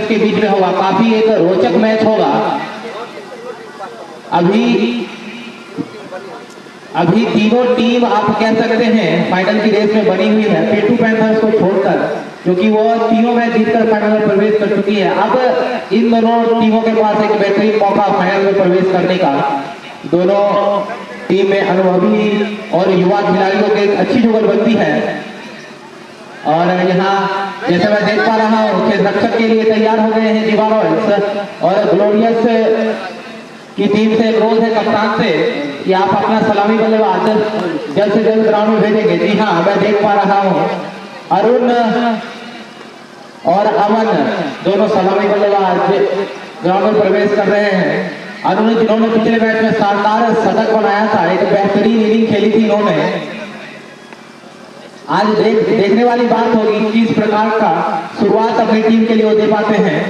Teams के बीच में होगा। काफी एक रोचक मैच होगा। अभी तीनों टीम आप कह सकते हैं फाइनल की रेस में बनी हुई है, पेटू पैंथर्स को छोड़कर, क्योंकि वो तीनों मैच जीतकर फाइनल में प्रवेश कर चुकी है। अब इन दोनों टीमों के पास एक बेहतरीन मौका फाइनल में प्रवेश करने का। दोनों टीम में अनुभवी और युवा खिलाड़ियों की अच्छी जुगलबंदी है। और यहाँ जैसे मैं देख पा रहा हूँ कि रक्षक के लिए तैयार हो गए हैं जीवा रॉयल्स, और ग्लोरियस की टीम से अनुरोध है कप्तान से कि आप अपना सलामी बल्लेबाज जल्द से जल्द ग्राउंड में भेजेंगे। जी हाँ, मैं देख पा रहा हूँ अरुण और अमन दोनों सलामी बल्लेबाज ग्राउंड में प्रवेश कर रहे हैं। अरुण जिन्होंने पिछले मैच में शानदार शतक बनाया था, एक बेहतरीन इनिंग खेली थी इन्होंने। आज देखने वाली बात होगी किस प्रकार का शुरुआत अपनी टीम के लिए वो दे पाते हैं।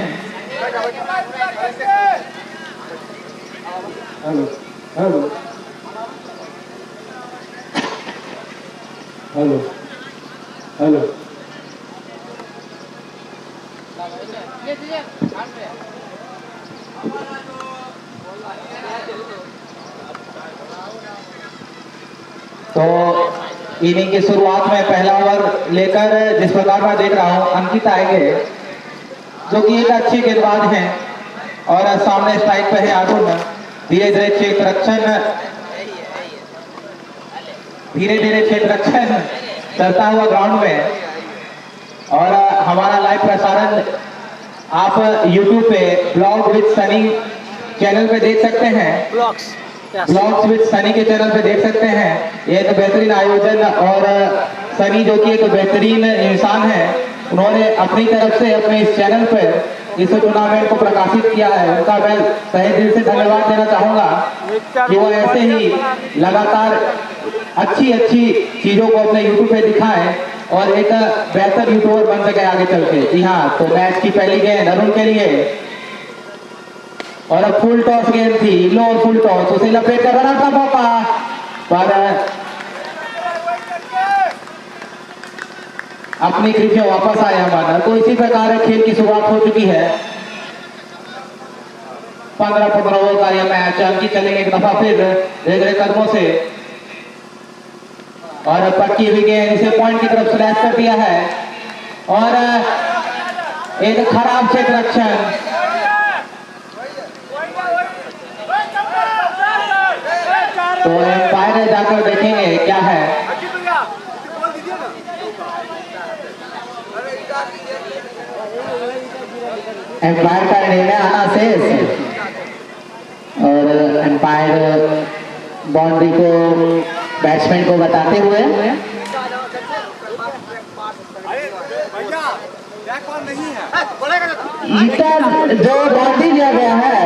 हेलो हेलो हेलो हेलो तो इनिंग की शुरुआत में पहला ओवर लेकर जिस प्रकार मैं देख रहा हूं अंकित आएंगे, जो कि एक अच्छे गेंदबाज हैं, और सामने स्ट्राइक पे है अरुण। धीरे धीरे क्षेत्र रक्षण करता हुआ ग्राउंड में। और हमारा लाइव प्रसारण आप YouTube पे ब्लॉग विद सनी चैनल पे देख सकते हैं। ब्लॉग्स विद सनी के चैनल पे देख सकते हैं। ये एक बेहतरीन आयोजन, और सनी जो कि एक बेहतरीन इंसान है, उन्होंने अपनी तरफ से अपने इस चैनल पर इस टूर्नामेंट को प्रकाशित किया है। उनका मैं तहे दिल से धन्यवाद देना चाहूंगा कि वो ऐसे ही लगातार अच्छी चीजों को अपने YouTube पे दिखाएं और एक बेहतर यूट्यूबर बन सके आगे चल के। जी हाँ, तो मैच की पहली गेंद अरुण के लिए, और अब फुल टॉस गेंद थी, लो फुल टॉस, उसे लपेट कर रन का मौका, पर अपनी ग्रिप में वापस आया हमारा। तो इसी प्रकार खेल की शुरुआत हो चुकी है। 15 ओवर का यह मैच। अंकित चलेंगे एक दफा फिर धीरे कदमों से, और पक्की हुई गेंद इसे पॉइंट की तरफ स्लैश कर दिया है, और एक खराब क्षेत्र रक्षण। तो एम्पायर जाकर देखेंगे क्या है। एम्पायर का निर्णय आना शेष, और एम्पायर बाउंड्री को बैट्समैन को बताते हुए जो बाउंड्री दिया गया है,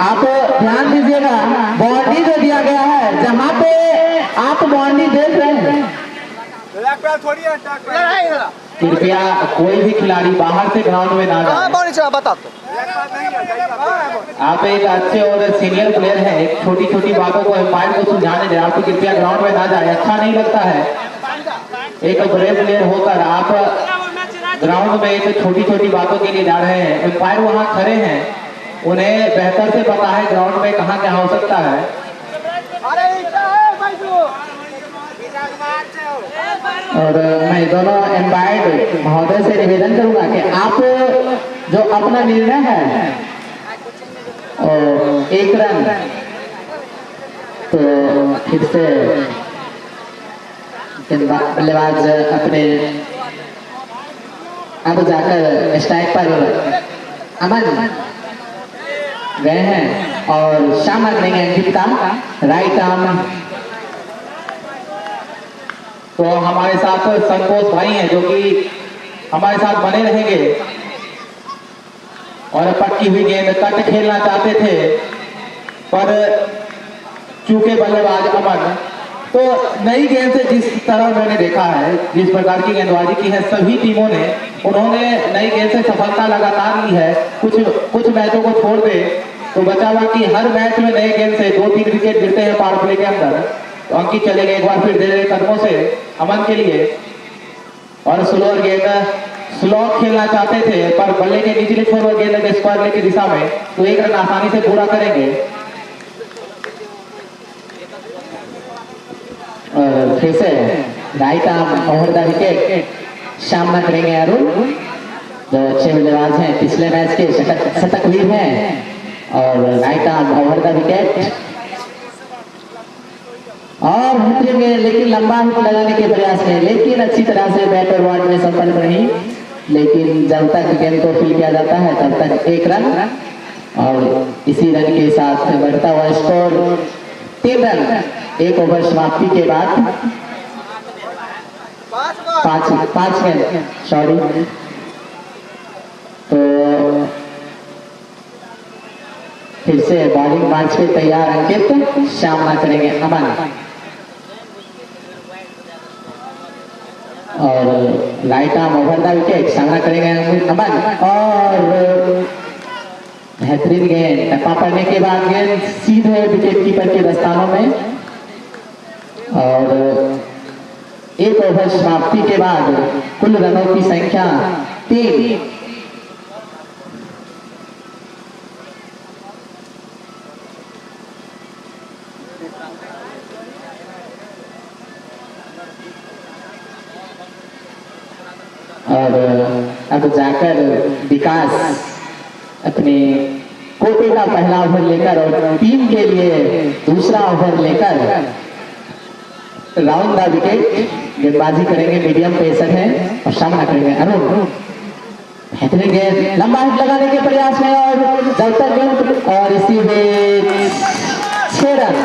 आप ध्यान दीजिएगा, बाउंड्री जो दिया गया है, जहाँ पे आप बाउंड्री देख रहे हैं, कृपया कोई भी खिलाड़ी बाहर से ग्राउंड में ना जाए। बता आप एक अच्छे और सीनियर प्लेयर हैं, एक छोटी बातों को एम्पायर को सुलझाने दें। आप कृपया ग्राउंड में ना जाए, अच्छा नहीं लगता है। एक बड़े प्लेयर होकर आप ग्राउंड में एक छोटी बातों के लिए जा रहे हैं। एम्पायर वहां खड़े हैं, उन्हें बेहतर से पता है ग्राउंड में कहाँ क्या हो सकता है। और मैं दोनों एम्पायर महोदय से निवेदन करूंगा कि आप जो अपना निर्णय है, और 1 रन, तो फिर से बल्लेबाज अपने अब जाकर स्ट्राइक पर अमन गए हैं, और शामा करेंगे अंकित का राइट आर्म। तो हमारे साथ संतोष भाई हैं, जो कि हमारे साथ बने रहेंगे, और पक्की हुई गेंद कट खेलना चाहते थे, पर चूके बल्लेबाज अमन। तो नई गेंद से जिस तरह उन्होंने देखा है, जिस प्रकार की गेंदबाजी की है सभी टीमों ने, उन्होंने नई गेंद से सफलता लगातार ली है। कुछ मैचों को छोड़ दे तो बचा हुआ कि हर मैच में नए गेंद से 2-3 विकेट गिरते हैं पावर प्ले के अंदर। तो अंकित चले गए एक बार फिर धीरे कदमों से अमन के लिए, और स्लोअर गेंद स्लॉग खेलना चाहते थे पर बल्ले के निचले छोर और गेंद के स्क्वायर लेग की दिशा में, तो एक रन आसानी से पूरा करेंगे। और फिर से right arm over the wicket सामना करेंगे अरुण, जो अच्छे बल्लेबाज हैं, पिछले मैच के शतकवीर हैं। और right arm over the wicket और में लेकिन लंबा हिट लगाने के प्रयास में, लेकिन अच्छी तरह से बैट और बॉल में संपन्न नहीं। लेकिन जब तक गेंद को फील किया जाता है तब तक एक रन, और इसी रन के साथ बढ़ता हुआ स्कोर 3 रन एक ओवर समाप्ति के बाद। 5 रन सॉरी। तो फिर से बॉलिंग मार्च पे तैयार अंकित, सामना करेंगे अमन। और right arm over the wicket सामना करेंगे अमन, और बेहतरीन गेंद टप्पा पड़ने के बाद गेंद सीधे विकेट कीपर के दस्तानों में। और एक ओवर समाप्ति के बाद कुल रनों की संख्या 3। और अब जाकर विकास अपने कोटे का पहला ओवर लेकर और टीम के लिए दूसरा ओवर लेकर राउंड द विकेट गेंदबाजी करेंगे। मीडियम पेसर है और सामना करेंगे अरुण। बेहतरीन गेंद लंबा हिट लगाने के प्रयास में, और जब तक गेंद और इसी में 6 रन।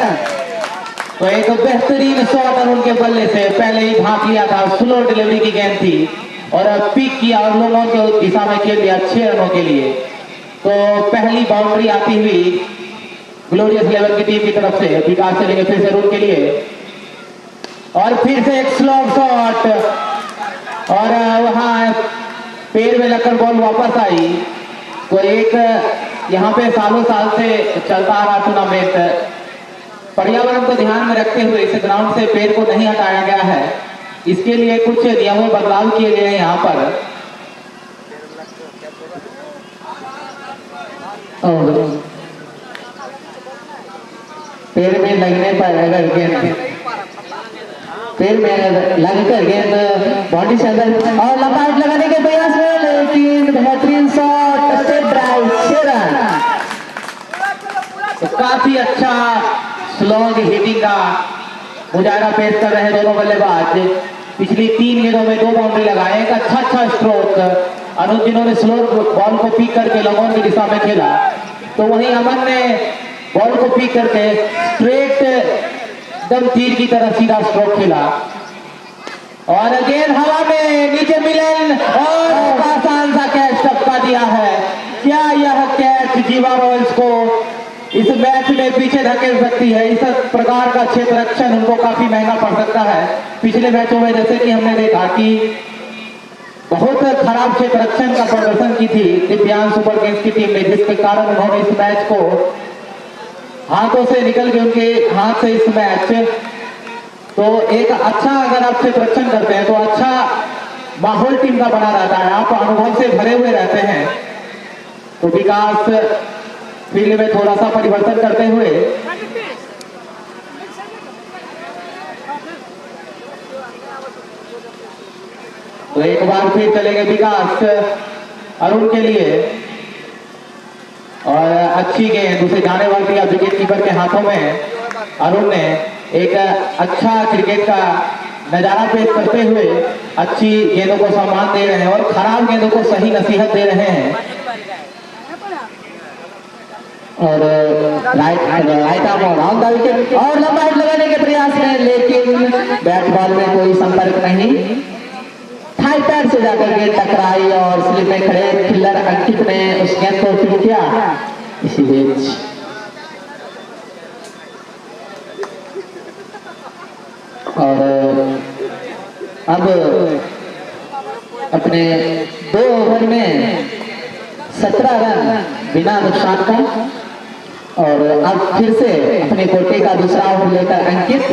तो एक बेहतरीन शॉट अरुण के बल्ले से पहले ही भाग लिया था, स्लो डिलीवरी की गेंद थी और पिक किया और लोगों के दिशा में खेल दिया 6 रनों के लिए। तो पहली बाउंड्री आती हुई ग्लोरियस 11 की टीम की तरफ से। विकास चलेंगे फिर से अरुण के लिए, और फिर से एक स्लो शॉट, और वहां पैर में लगकर बॉल वापस आई। तो एक यहाँ पे सालों साल से चलता आ रहा टूर्नामेंट, पर्यावरण को ध्यान में रखते हुए इस ग्राउंड से पैर को नहीं हटाया गया है। इसके लिए कुछ नियमों में बदलाव किए गए हैं यहाँ पर। और पैर में लगने पर अगर गेंद पैर में लगकर गेंद बॉडी से अंदर और लंबा हिट लगाने के प्रयास में, लेकिन बेहतरीन शॉट, स्टेप ड्राइव, 6 रन। तो काफी अच्छा स्लॉग हिटिंग का मुजाहरा पेश कर रहे हैं दोनों बल्लेबाज। पिछली 3 गेंदों में 2 बाउंड्री लगाए, एक अच्छा स्ट्रोक। अनुज जिन्होंने स्लो बॉल को पीक करके लंबों की दिशा में खेला, तो वहीं अमन ने बॉल को पीक करके स्ट्रेट एकदम तीर की तरह सीधा स्ट्रोक खेला। और गेंद हवा में नीचे मिलन और आसान सा कैच टपका दिया है। क्या यह कैच जीवा रॉयल्स को इस मैच में पीछे धकेल सकती है? इस प्रकार का क्षेत्र रक्षण उनको काफी महंगा पड़ सकता है। पिछले मैचों में जैसे कि हमने देखा कि बहुत खराब क्षेत्र रक्षण का प्रदर्शन की थी दिव्यांग सुपर किंग्स की टीम ने, जिसके कारण उन्होंने इस मैच को हाथों से निकल के उनके हाथ से इस मैच। तो एक अच्छा अगर आप क्षेत्र रक्षण करते हैं तो अच्छा माहौल टीम का बना रहता है, आप अनुभव से भरे हुए रहते हैं। तो विकास फील्ड में थोड़ा सा परिवर्तन करते हुए तो एक बार फिर चलेंगे विकास अरुण के लिए, और अच्छी गेंद उसे जाने वाली थी विकेट कीपर के हाथों में। अरुण ने एक अच्छा क्रिकेट का नजारा पेश करते हुए अच्छी गेंदों को सम्मान दे रहे हैं और खराब गेंदों को सही नसीहत दे रहे हैं। और right arm on the wicket और लंबा हिट लगाने के प्रयास में, लेकिन बैट बॉल में कोई संपर्क नहीं। थाई पैर से जाकर गेंद टकराई और स्लिप में खड़े खिल्लर अंकित ने उस गेंद को फील्ड किया। इसी बीच और अब अपने 2 ओवर में 17 रन बिना नुकसान का, और अब फिर से अपने कोटे का दूसरा ओवर लेकर अंकित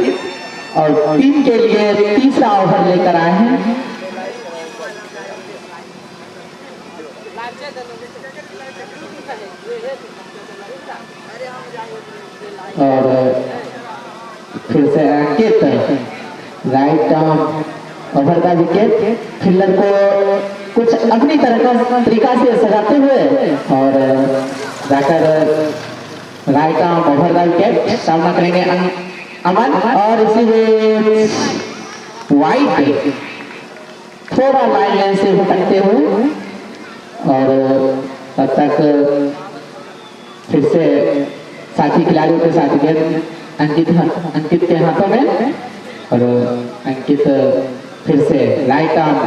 और टीम के लिए तीसरा ओवर लेकर आए हैं। और फिर से Ankit right arm over the wicket, fielder को कुछ अपनी तरह का तरीका से सजाते हुए और जाकर right arm over the wicket सामना करेंगे अमन। और इसी वाइड थोड़ा लाइन लाइन से भटकते हुए और तब तक फिर से साथी खिलाड़ियों के साथ गेंद अंकित के हाथों में और अंकित फिर से right arm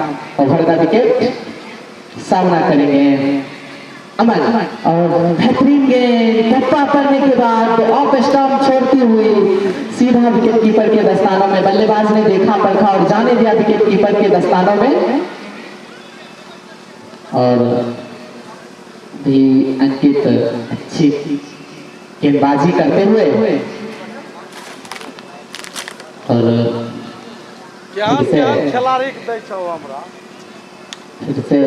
over the wicket सामना करेंगे अमन। और बेहतरीन गेंद टप्पा करने के बाद ऑफ स्टंप छोड़ती हुई सीधा विकेट कीपर के दस्तानों में, बल्लेबाज ने देखा परखा और जाने दिया विकेट कीपर के दस्तानों में। और भी अंकित अच्छी गेंदबाजी करते हुए और फिर से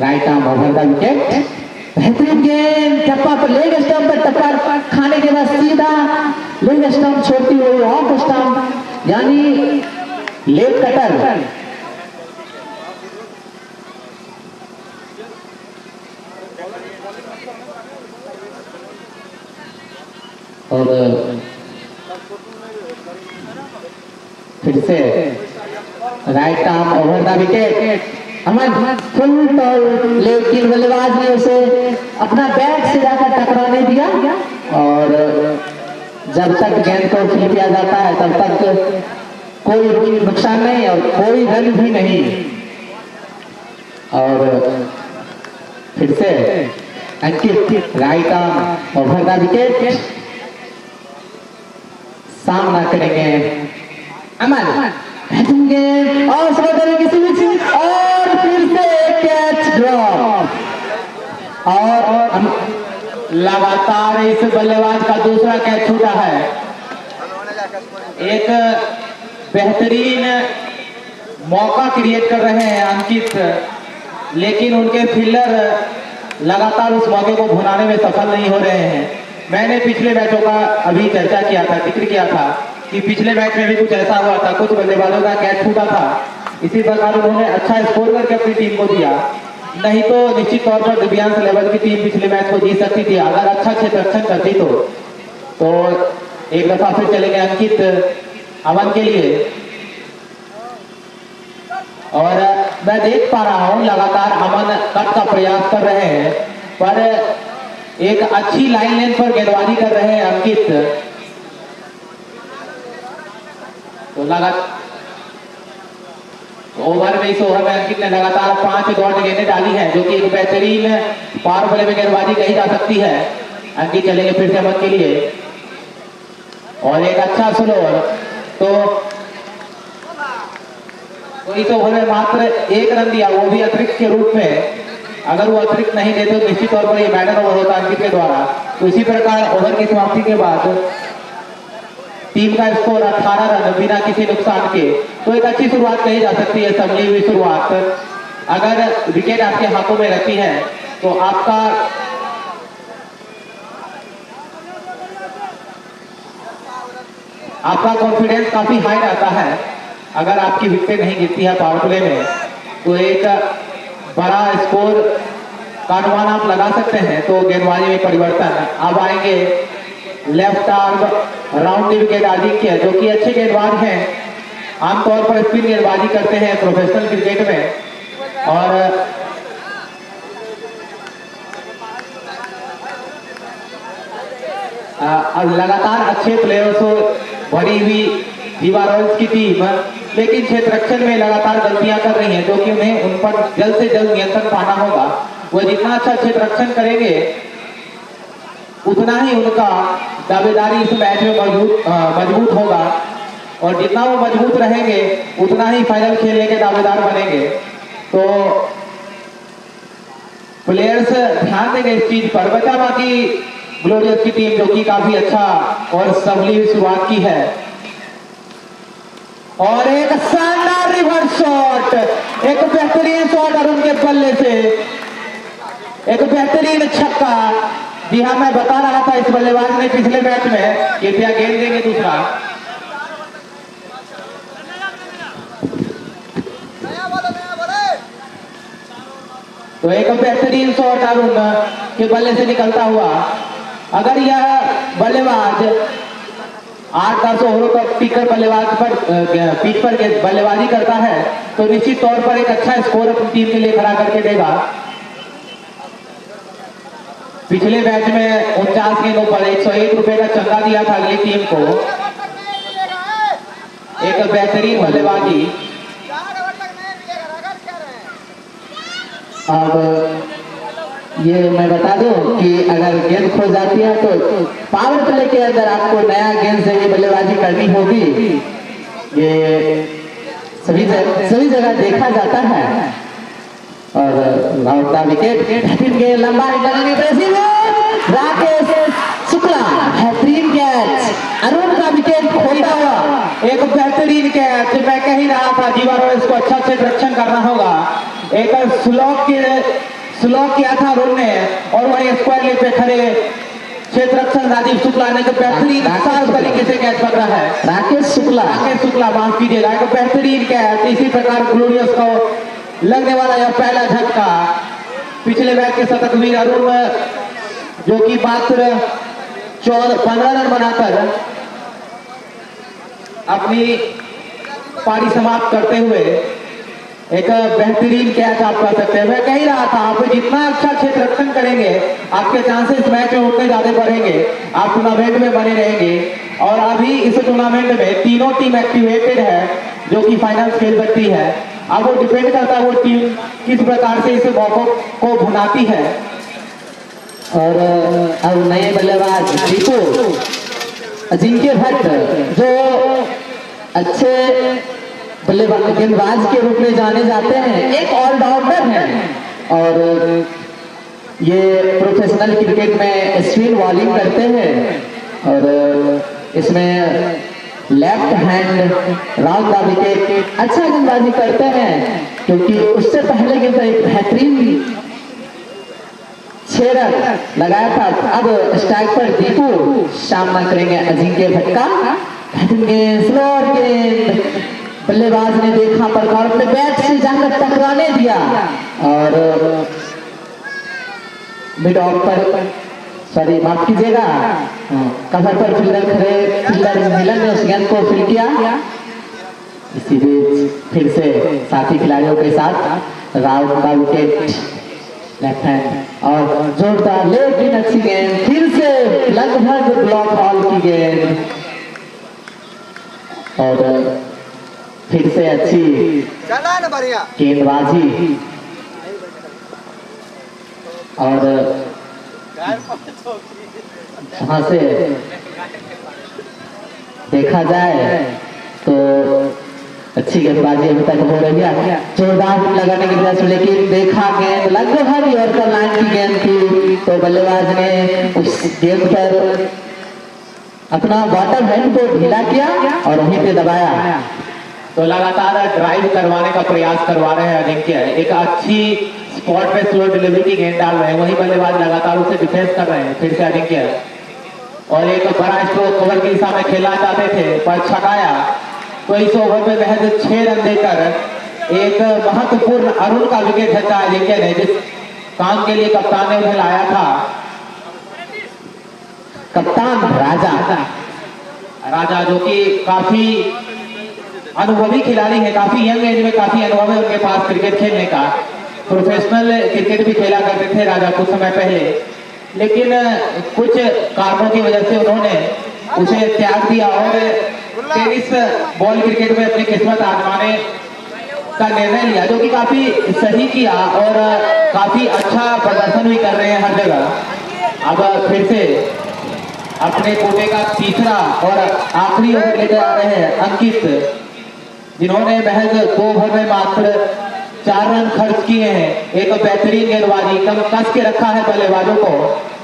right arm over the wicket, बेहतरीन गेंद टप्पा पर लेग स्टंप पर टक्कर खाने के बाद सीधा लेग स्टंप छोड़ती हुई ऑफ स्टंप यानी लेग कटर। और फिर से right arm over the wicket Aman full toss, लेकिन बल्लेबाज ने उसे अपना बैट से जाकर टकराने दिया। और जब तक गेंद को फिल किया जाता है तब तक कोई नुकसान नहीं और कोई रन भी नहीं। और फिर से Ankit right arm over the wicket सामना करेंगे अमन। और किसी भी और फिर से कैच ड्रॉप और लगातार इस बल्लेबाज का दूसरा कैच छूटा है। एक बेहतरीन मौका क्रिएट कर रहे हैं अंकित, लेकिन उनके फील्डर लगातार उस मौके को भुनाने में सफल नहीं हो रहे हैं। मैंने पिछले मैचों का अभी चर्चा किया था, जिक्र किया था कि पिछले मैच में भी कुछ ऐसा हुआ था, कुछ बल्लेबाजों का कैच छूटा था। इसी प्रकार उन्होंने अच्छा स्कोर करके अपनी टीम को दिया, नहीं तो निश्चित तौर पर दिव्यांश लेवल की टीम पिछले मैच को जीत सकती थी अगर अच्छा क्षेत्ररक्षण करती तो एक दफा फिर चलेंगे अंकित अमन के लिए। और मैं देख पा रहा हूं लगातार अमन कट का प्रयास कर रहे हैं, पर एक अच्छी लाइन लेंथ पर गेंदबाजी कर रहे हैं अंकित। तो ओवर में इस ओवर में अंकित ने लगातार 5 डॉट गेंदें डाली हैं, जो कि एक बेहतरीन पावर प्ले में गेंदबाजी कही जा सकती है। अंकित चलेंगे फिर से अमन के लिए और एक अच्छा स्लोअर। तो इस ओवर में मात्र 1 रन दिया, वो भी अतिरिक्त के रूप में। अगर वो अतिरिक्त नहीं देते तो निश्चित तौर पर ये मैडल ओवर होता अंकित के द्वारा। तो इसी प्रकार ओवर की समाप्ति के बाद टीम का स्कोर 18 रन बिना किसी नुकसान के। तो एक अच्छी शुरुआत कही जा सकती है, संभली हुई शुरुआत। अगर विकेट आपके हाथों में रहती है तो आपका कॉन्फिडेंस काफी हाई रहता है। अगर आपकी विकेट नहीं गिरती है पावर प्ले में तो एक बड़ा स्कोर का अनुमान आप लगा सकते हैं। तो गेंदबाजी में परिवर्तन अब आएंगे left arm round the wicket Aditya, जो कि अच्छे गेंदबाज हैं, आमतौर पर स्पिन गेंदबाजी करते हैं प्रोफेशनल क्रिकेट में। और लगातार अच्छे प्लेयर्स हो भरी हुई दीवा रॉयल्स की टीम, लेकिन क्षेत्ररक्षण में लगातार गलतियां कर रही हैं, जो कि उन्हें उन पर जल्द से जल्द नियंत्रण पाना होगा। वो जितना अच्छा क्षेत्ररक्षण करेंगे उतना ही उनका दावेदारी इस मैच में मजबूत होगा, और जितना वो मजबूत रहेंगे उतना ही फाइनल खेलने के दावेदार बनेंगे। तो प्लेयर्स ध्यान देंगे इस चीज पर। बचा बाकी ग्लोरियस की टीम, जो कि काफी अच्छा और संभली हुई शुरुआत की है। और एक शानदार रिवर्स शॉट, एक बेहतरीन शॉट अरुण के बल्ले से। एक बेहतरीन छक्का। जी हाँ, मैं बता रहा था इस बल्लेबाज ने पिछले मैच में कृपया गेंद देंगे दूसरा। तो एक बेहतरीन शॉट अरुण के बल्ले से निकलता हुआ। अगर यह बल्लेबाज 8-10 ओवरों तक टिकर बल्लेबाज पर पिच पर बल्लेबाजी करता है तो निश्चित तौर पर एक अच्छा स्कोर अपनी टीम के लिए खड़ा करके देगा। पिछले मैच में 49 गेंदों पर 101 रुपए का चंदा दिया था अगली टीम को। एक बेहतरीन बल्लेबाजी। अब ये मैं बता दूं कि अगर गेंद खो जाती है तो पावर प्ले के अंदर आपको नया गेंद से ये बल्लेबाजी करनी होगी। ये सभी जगह देखा जाता है। और आउट द विकेट, बेहतरीन गेंद, लंबा लगाने राकेश शुक्ला, बेहतरीन कैच, अरुण का विकेट खोता हुआ। एक बेहतरीन कैच। मैं कह ही रहा था जीवा रॉयल्स को अच्छा से रक्षण करना होगा। एक स्लॉक किया था अरुण ने और वही स्क्वायर लेग पे खड़े क्षेत्र रक्षण राजीव शुक्ला ने बेहतरीन साफ तरीके से कैच पकड़ा है। राकेश शुक्ला माफ कीजिएगा, एक बेहतरीन कैच। इसी प्रकार ग्लोरियस को लगने वाला यह पहला झटका। पिछले मैच के शतकवीर अरुण जो कि मात्र 15 रन बनाकर अपनी पारी समाप्त करते हुए एक बेहतरीन कैच आप कह सकते हैं। मैं कह ही रहा था, आप जितना अच्छा क्षेत्र रक्षण करेंगे आपके चांसेस मैच में उतने ज्यादा बढ़ेंगे, आप टूर्नामेंट में बने रहेंगे। और अभी इस टूर्नामेंट में तीनों टीम एक्टिवेटेड है जो कि फाइनल खेल सकती है। अब वो डिपेंड करता है वो टीम किस प्रकार से इस मौकों को भुनाती है। और अब नए बल्लेबाज दीपू अजिंक्य भट्ट जो अच्छे बल्लेबाज गेंदबाज के रूप में जाने जाते हैं, एक ऑलराउंडर हैं और ये प्रोफेशनल क्रिकेट में स्पिन बॉलिंग करते हैं और इसमें left hand round the wicket अच्छा गेंदबाजी करते हैं। क्योंकि उससे पहले गेंद एक बेहतरीन 6 रन लगाया था। अब स्ट्राइक पर दीपू सामना करेंगे अजिंक्य भट्ट का। स्लोअर गेंद, बल्लेबाज ने देखा प्रकार अपने बैट से जाकर टकराने दिया और मिड ऑफ पर, सॉरी माफ कीजिएगा, कवर पर फील्डर मिलन ने उस गेंद को फील्ड किया। इसी बीच फिर से साथी खिलाड़ियों के साथ राउंड का विकेट लेफ्ट हैंड और जोरदार लेकिन अच्छी गेंद, फिर से लगभग ब्लॉक हॉल की गेंद और फिर से अच्छी गेंदबाजी और वहां से देखा जाए तो अच्छी गेंदबाजी अभी तक हो रही है। जोरदार लगाने की वजह से, लेकिन देखा गेंद लगभग यॉर्कर लाइन की गेंद थी तो बल्लेबाज ने उस गेंद पर अपना बॉटम हैंड को ढीला किया और वहीं पे दबाया। तो लगातार ड्राइव करवाने का प्रयास करवा रहे हैं अजिंक्य। एक अच्छी स्पॉट पे स्लो डिलीवरी की गेंद डाल रहे हैं, वही बल्लेबाज लगातार उसे डिफेंस कर रहे हैं। फिर से अजिंक्य और एक बड़ा स्ट्रोक कवर की दिशा में खेलना चाहते थे पर छकाया। तो इस ओवर में महज 6 रन देकर एक महत्वपूर्ण अरुण का विकेट झटका अजिंक्य ने, जिस काम के लिए कप्तान ने उन्हें लाया था। कप्तान राजा जो कि काफी अनुभवी खिलाड़ी है, काफी यंग एज में काफी अनुभव है उनके पास क्रिकेट खेलने का। प्रोफेशनल क्रिकेट भी खेला करते थे राजा कुछ समय पहले, लेकिन कुछ कारणों की वजह से उन्होंने उसे त्याग दिया और टेनिस बॉल क्रिकेट में अपनी किस्मत आजमाने का निर्णय लिया, जो कि काफी सही किया और काफी अच्छा प्रदर्शन भी कर रहे हैं हर जगह। अब फिर से अपने कोटे का तीसरा और आखिरी ओवर लेकर आ रहे हैं अंकित, जिन्होंने महज 2 ओवर में मात्र 4 रन खर्च किए हैं। एक बेहतरीन गेंदबाजी, कम कस के रखा है बल्लेबाजों को,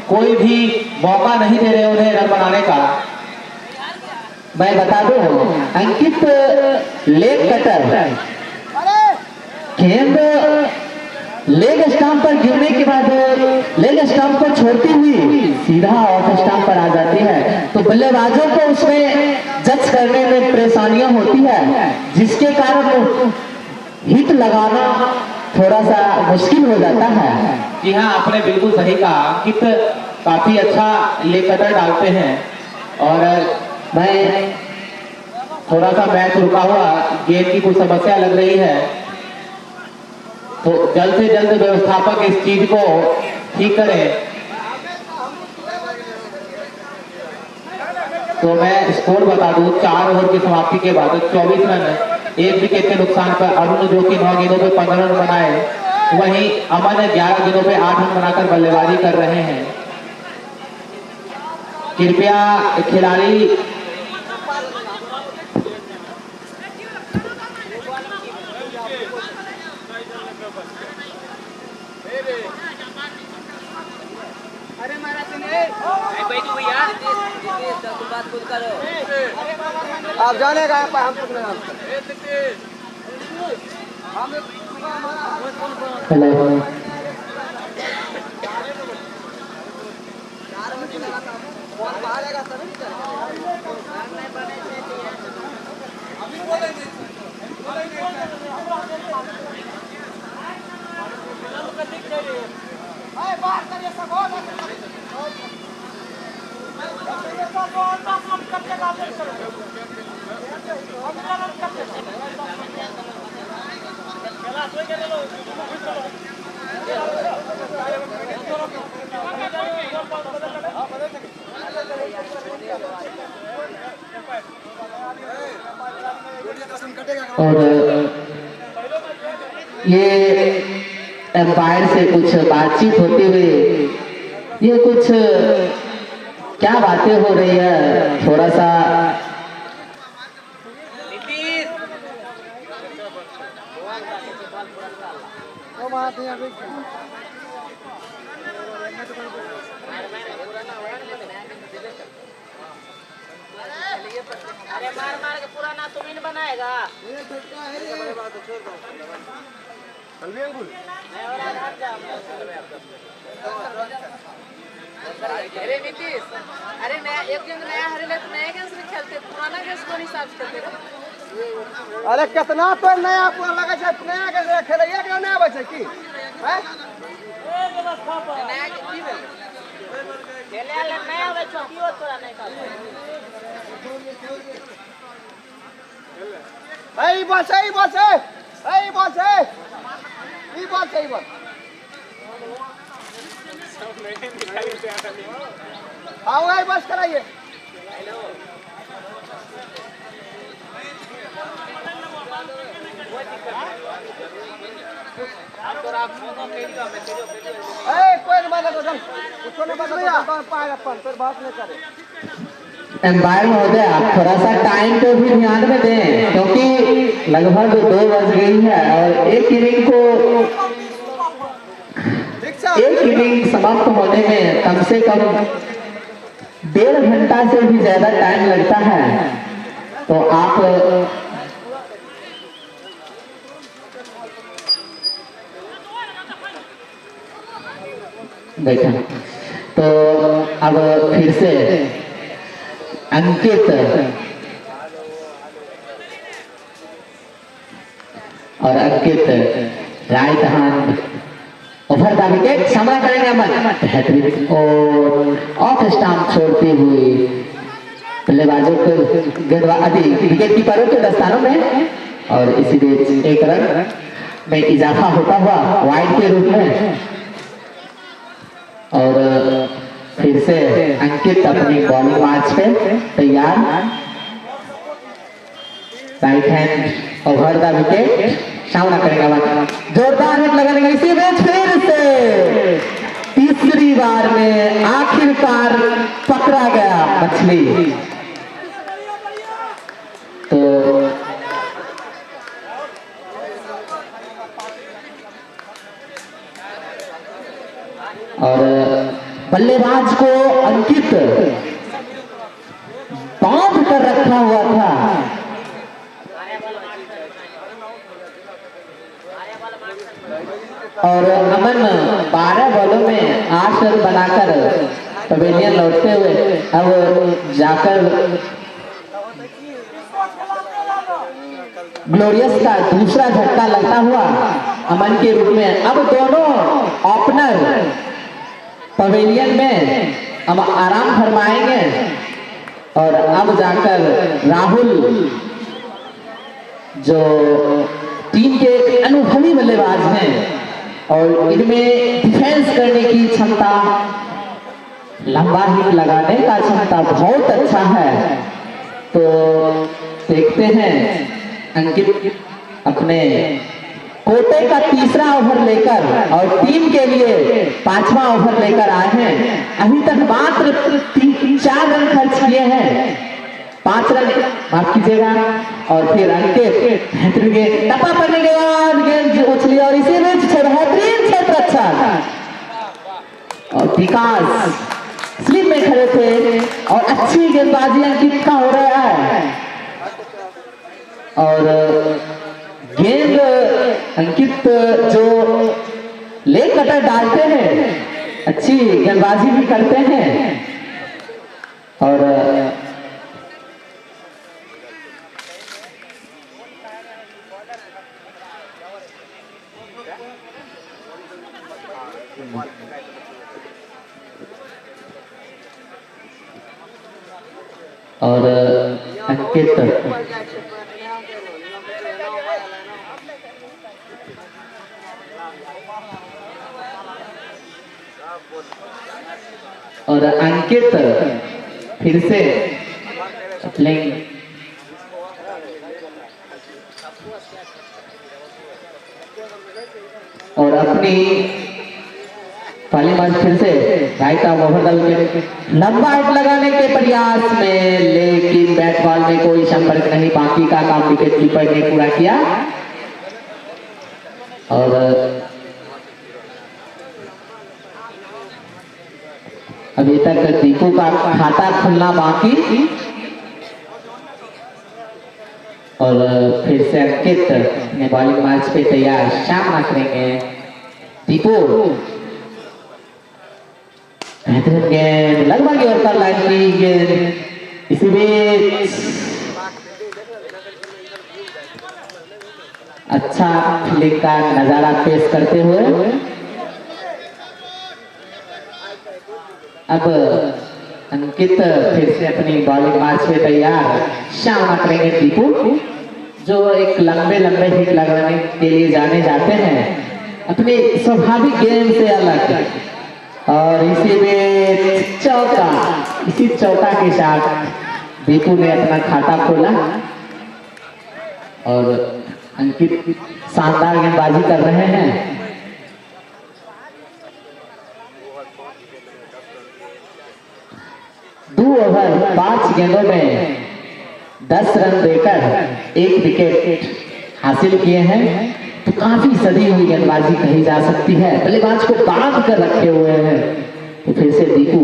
कोई भी मौका नहीं दे रहे उन्हें रन बनाने का। मैं बता दूं अंकित लेग कटर गेंद लेग स्टंप पर गिरने के बाद लेग स्टंप को छोड़ती हुई सीधा ऑफ स्टंप पर आ जाती है, तो बल्लेबाजों को उसमें जज करने में परेशानियां होती है, जिसके कारण हिट लगाना थोड़ा सा मुश्किल हो जाता है। जी हाँ, आपने बिल्कुल सही कहा। अंकित काफी अच्छा लेग कटर डालते हैं और मैं थोड़ा सा मैच रुका हुआ, गेंद की कुछ समस्या लग रही है, तो जल्द से जल्द व्यवस्थापक इस चीज को ठीक करें। तो मैं स्कोर बता दूं, 4 ओवर की समाप्ति के बाद 24 रन 1 विकेट के नुकसान पर अरुण, जो कि 9 गेंदों पे 15 रन बनाए, वहीं अमन 11 गेंदों पे 8 रन बनाकर बल्लेबाजी कर रहे हैं। कृपया खिलाड़ी आप जाने का हम हेलो और ये एम्पायर से कुछ बातचीत होती हुई, ये कुछ क्या बातें हो रही है, थोड़ा सा अरे मार मार के पुराना तुम इन बनाएगा। अरे नीतीश, अरे नया एक दिन नया हरेले तो नया गेम्स में खेलते, पुराना गेम्स को हिसाब से खेलते। अरे कितना तो नया लगे छै, नया के खेलैया के नया बचे की हैं? नया की भेल खेले वाला नया होवे छो, कियो तोरा नहीं खाल। ई बस ई बस ई बस ई बस ई बस आओ ई बस कराइए। कोई नहीं माने तो चल कुछ नहीं बता पाएगा फिर बात नहीं करे। एम्पायर महोदय, आप थोड़ा सा टाइम पे भी ध्यान में दें, क्योंकि लगभग 2 बज गई है और एक इनिंग समाप्त होने में कम से कम 1.5 घंटा से भी ज्यादा टाइम लगता है। तो आप देखा, तो अब फिर से अंकित और Ankit right hand over the wicket, सामना करेंगे अमन, बेहतरीन और ऑफ स्टंप छोड़ती हुई बल्लेबाजों को गेंदबाजी विकेट कीपरों के दस्तानों में, और इसी बीच 1 रन में इजाफा होता हुआ वाइड के रूप में। और फिर से अंकित अपनी बॉलिंग मार्च पे तैयार, right hand over the wicket, सामना करेगा, जोरदार हिट लगाने का इसी मैच फिर से तीसरी बार में आखिरकार पकड़ा गया मछली। तो और बल्लेबाज को अंकित बांध कर रखा हुआ था, और अमन 12 बॉलों में 8 रन बनाकर पवेलियन लौटते हुए अब जाकर ग्लोरियस का दूसरा झटका लगता हुआ अमन के रूप में अब दोनों ओपनर पवेलियन में अब आराम फरमाएंगे और अब जाकर राहुल जो टीम के एक अनुभवी बल्लेबाज हैं और इनमें डिफेंस करने की क्षमता, लंबा हिट लगाने का क्षमता बहुत अच्छा है। तो देखते हैं अंकित अपने कोटे का तीसरा ओवर लेकर और टीम के लिए 5वां ओवर लेकर आए हैं। अभी तक मात्र 4 रन खर्च किए हैं, 5 रन माफ कीजिएगा। और फिर अंकित बेहतरीन गेंद टप्पा पड़ने के बाद गेंद उछली और इसी बीच बेहतरीन क्षेत्र रक्षक और विकास स्लिप में खड़े थे और अच्छी गेंदबाजी अंकित का हो रहा है और गेंद अंकित जो ले कटर डालते हैं, अच्छी गेंदबाजी भी करते हैं और अंकित और अंकित फिर से प्लेइंग और अपनी पहली मैच फिर से राइट आर्म ओवर दल के लंबा हिट लगाने के प्रयास में, लेकिन बैट बॉल में कोई संपर्क नहीं। बाकी का काम विकेट कीपर ने पूरा किया और अभी तक दीपू का खाता खुलना बाकी और फिर से अंकित ने बॉलिंग मैच पे तैयार सामना करेंगे। दीपू बेहतरीन गेंद लगभग और कर लाइन की गेंद, इसी बीच अच्छा फील्डिंग का नजारा पेश करते हुए अब अंकित फिर से अपनी बॉलिंग मार्च पे तैयार सामना करेंगे दीपू, जो एक लंबे लंबे हिट लगाने के लिए जाने जाते हैं अपने स्वाभाविक गेम से अलग। और इसी में चौका, इसी चौका के साथ दीपू ने अपना खाता खोला और अंकित शानदार गेंदबाजी कर रहे हैं। दो ओवर 5 गेंदों में 10 रन देकर 1 विकेट हासिल किए हैं, तो काफी सदी हुई गेंदबाजी कही जा सकती है। बल्लेबाज को बांध कर रखे हुए हैं। तो फिर से दीपू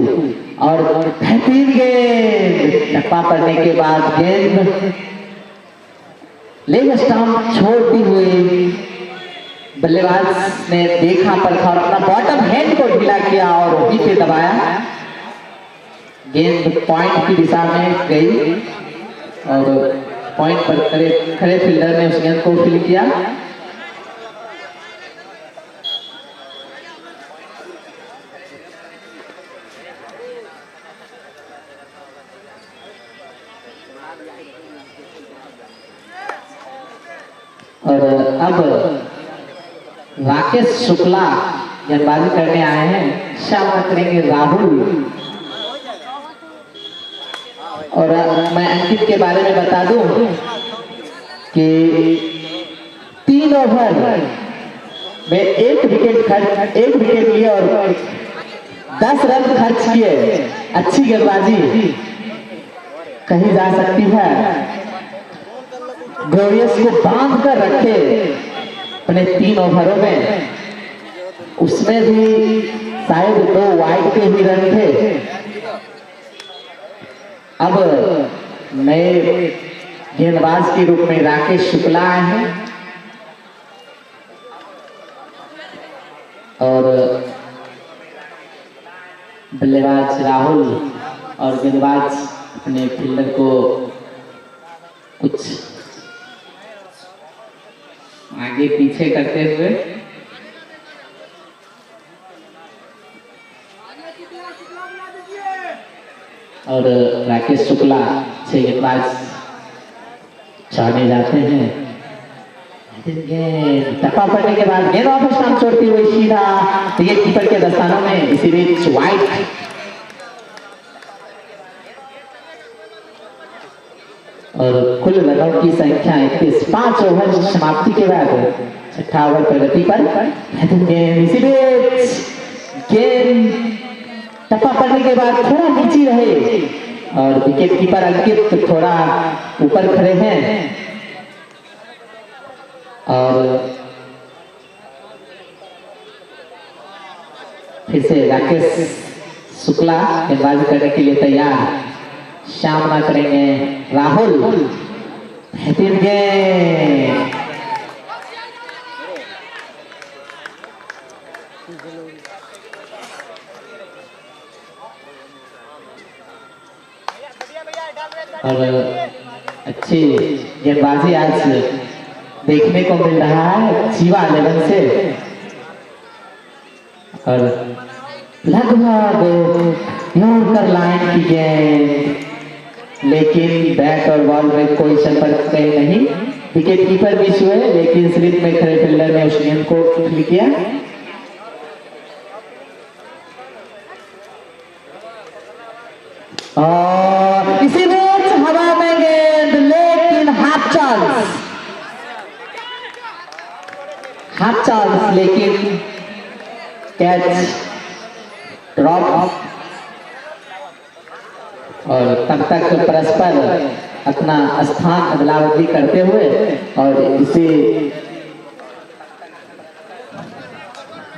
और बेहतरीन गेंद टप्पा पड़ने के बाद गेंद लेग स्टंप छोड़ती हुई बल्लेबाज ने देखा परखा और अपना बॉटम हैंड को ढीला किया और वहीं पे दबाया। गेंद पॉइंट की दिशा में गई और पॉइंट पर खड़े फील्डर ने उस गेंद को फील किया। और अब राकेश शुक्ला गेंदबाजी करने आए हैं, सामना करेंगे राहुल। और मैं अंकित के बारे में बता दूं कि 3 ओवर में 1 विकेट लिए और 10 रन खर्च किए। अच्छी गेंदबाजी कही जा सकती है। ग्लोरियस को बांध कर रखे अपने 3 ओवरों में, उसमें भी शायद 2 वाइड के ही रन थे। अब नए गेंदबाज के रूप में राकेश शुक्ला आए हैं और बल्लेबाज राहुल और गेंदबाज अपने फील्डर को कुछ आगे पीछे करते हुए और राकेश शुक्ला 6 गेंदबाज चढ़ने जाते हैं। टप्पा पड़ने के बाद गेंद वापस नाम छोड़ती हुई सीधा विकेट कीपर के दस्तानों में, इसी बीच वाइड। और कुल रनों की संख्या 31। 5 ओवर समाप्ति के बाद 6ठा ओवर प्रगति पर। इसी बीच गेंद टप्पा पड़ने के बाद थोड़ा नीचे रहे और विकेट कीपर अंकित थोड़ा ऊपर खड़े हैं और फिर से राकेश शुक्ला गेंदबाजी करने के लिए तैयार। सामना करेंगे राहुल। बेहतरीन गेंद और अच्छी गेंदबाजी आज देखने को मिल रहा है जीवा 11 से। और लगभग यॉर्कर लाइन की गेंद, लेकिन बैट और बॉल में कोई संपर्क नहीं। विकेट कीपर मिस हुए, लेकिन स्लिप में खड़े फील्डर ने उस गेंद को फील किया। और इसी बीच हवा में गेंद, लेकिन हाफ चांस, लेकिन कैच ड्रॉप। और तब तक परस्पर अपना स्थान अदला बदली करते हुए और इसी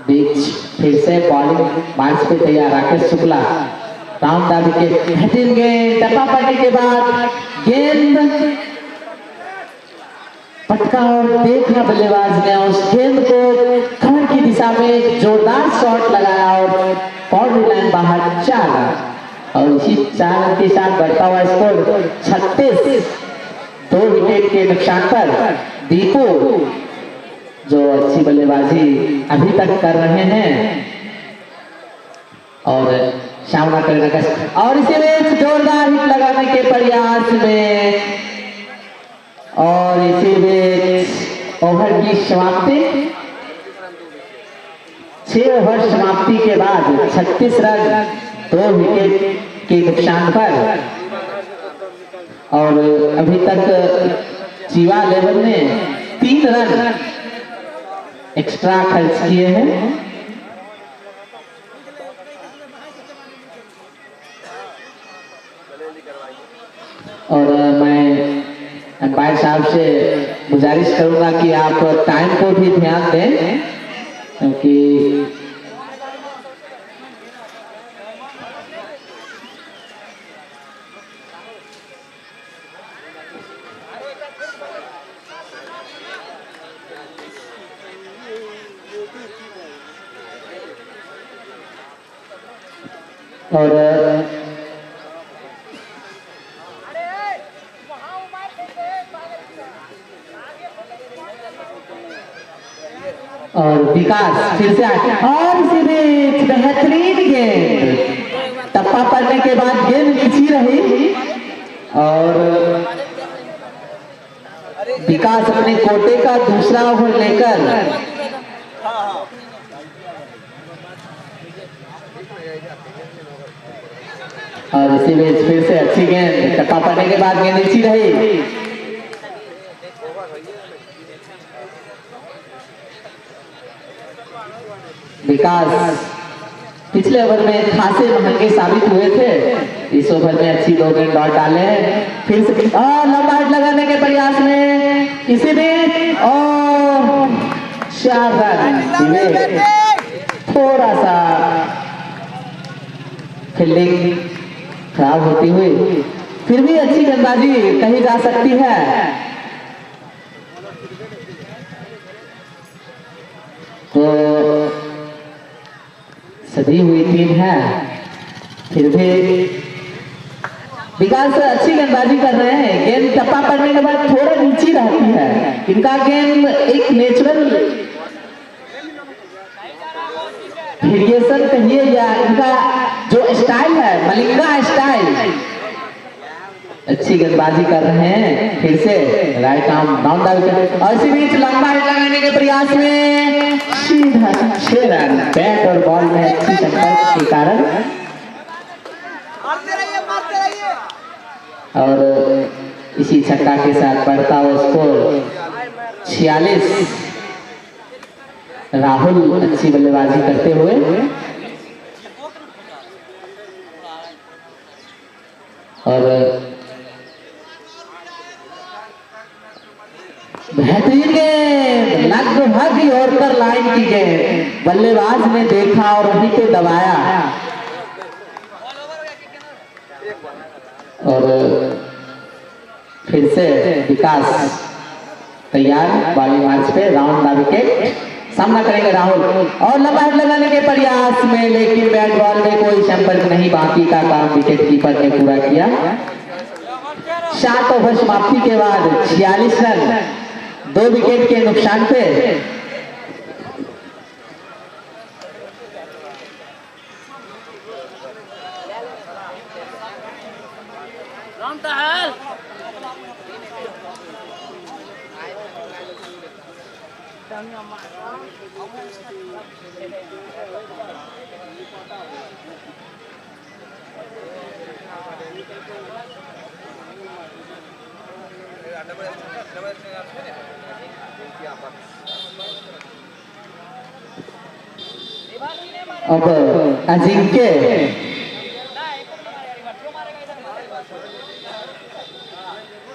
बीच फिर से बॉलिंग मार्च पे तैयार Rakesh Shukla. Round the wicket, बेहतरीन गेंद, टप्पा पड़ने के बाद गेंद पटका और देखा बल्लेबाज ने उस गेंद को कमर की दिशा में जोरदार शॉट लगाया और बाउंड्री लाइन बाहर 4 और इसी 4 के साथ बढ़ता हुआ स्कोर 36। 2 विकेट के नुकसान पर दीपू जो अच्छी बल्लेबाजी अभी तक कर रहे हैं और सामना करने का, और इसी बीच जोरदार हिट लगाने के प्रयास में और इसी बीच ओवर की समाप्ति। 6 ओवर समाप्ति के बाद 36 रन 2 विकेट के नुकसान पर। और अभी तक जीवा 11 ने 3 रन एक्स्ट्रा खर्च किए हैं। और मैं अंपायर साहब से गुजारिश करूंगा कि आप टाइम को भी ध्यान दें, क्योंकि और विकास फिर से आए और इसी बीच बेहतरीन गेंद, टप्पा पड़ने के बाद गेंद नीची रही और विकास अपने कोटे का दूसरा ओवर लेकर और इसी बीच फिर से अच्छी गेंद, टप्पा पड़ने के बाद गेंद नीची रही। विकास पिछले ओवर में खासे महंगे साबित हुए थे, इस ओवर में अच्छी 2 गेंद डॉट डाले हैं। फिर से लंबा हिट लगाने के प्रयास में इसी बीच और 4 रन। थोड़ा सा फील्डिंग खराब होती हुई फिर भी अच्छी गेंदबाजी कही जा सकती है। तो सधी हुई टीम है, फिर भी विकास अच्छी गेंदबाजी कर रहे हैं। गेंद टप्पा पड़ने के बाद थोड़ा नीची रहती है। इनका गेंद एक नेचुरल वेरिएशन कहिए या इनका जो स्टाइल है मलिंगा स्टाइल, अच्छी गेंदबाजी कर रहे हैं। फिर से right arm down the wicket और इसी बीच लंबा हिट लगाने के प्रयास में सीधा 6 रन। बैट और बॉल में अच्छी संपर्क के कारण मारते रहिए और इसी छक्का के साथ बढ़ता हुआ स्कोर 46। राहुल अच्छी बल्लेबाजी करते हुए और बेहतरीन गेंद लगभग और कर लाइन की गेंद बल्लेबाज ने देखा और वहीं पे दबाया और फिर से विकास तैयार बॉलिंग मार्च पे राउंड द विकेट सामना करेंगे राहुल और लंबा हिट लगाने के प्रयास में, लेकिन बैट बॉल में कोई संपर्क नहीं। बाकी का काम विकेट कीपर ने पूरा किया। 7 ओवर समाप्ति के बाद 46 रन 2 विकेट के नुकसान पे। अब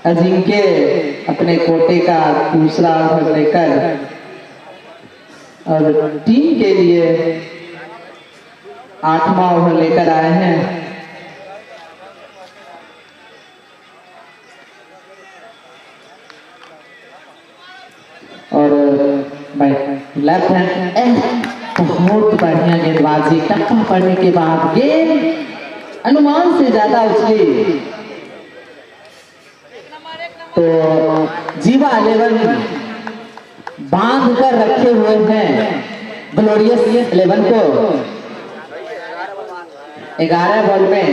अजिंक्य अपने कोटे का दूसरा ओवर लेकर और टीम के लिए 8वां ओवर लेकर आए हैं। और लेफ्ट हैंड बहुत बढ़िया गेंदबाजी, टप्पा पड़ने के बाद गेंद अनुमान से ज्यादा उछली तो जीवा 11 बांध कर रखे हुए हैं ग्लोरियस 11 को। 11 बॉल में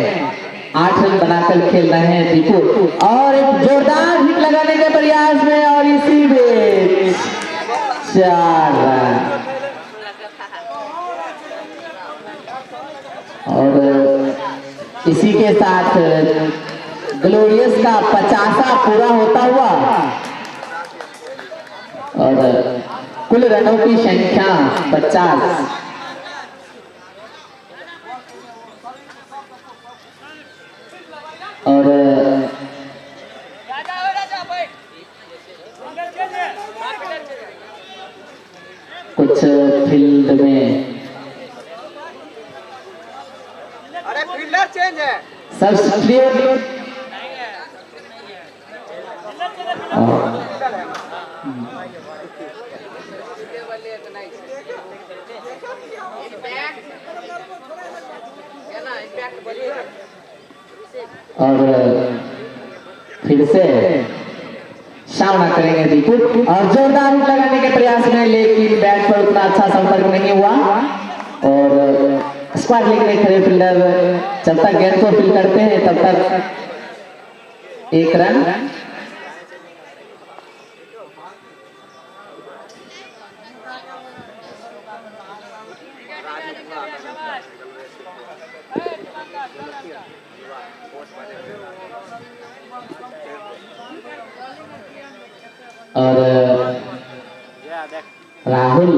8 रन बनाकर खेल रहे हैं दीपू और एक जोरदार हिट लगाने के प्रयास में और इसी में 4 रन और इसी के साथ ग्लोरियस का 50वां पूरा होता हुआ और कुल रनों की संख्या 50। और कुछ फील्ड में अरे फील्डर चेंज है सब्स्टिट्यूट और फिर से सामना करेंगे दीपू और जोरदार हिट लगाने के प्रयास में, लेकिन बैट पर उतना अच्छा संपर्क नहीं हुआ और स्क्वायर लेग में खड़े फील्डर जब तक गेंद को फील करते हैं तब तक 1 रन। और राहुल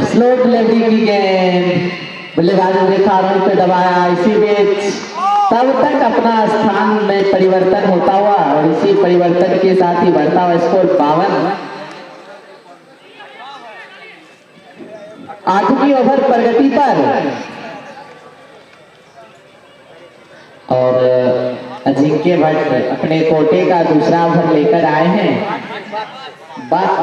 स्लो डिलीवरी की गेंद बल्लेबाज ने देखा और पे दबाया। इसी बीच तब तक अपना स्थान में परिवर्तन होता हुआ और इसी परिवर्तन के साथ ही बढ़ता हुआ स्कोर 52। 8वीं ओवर प्रगति पर और अजिंक्य भट्ट अपने कोटे का दूसरा ओवर लेकर आए हैं। बट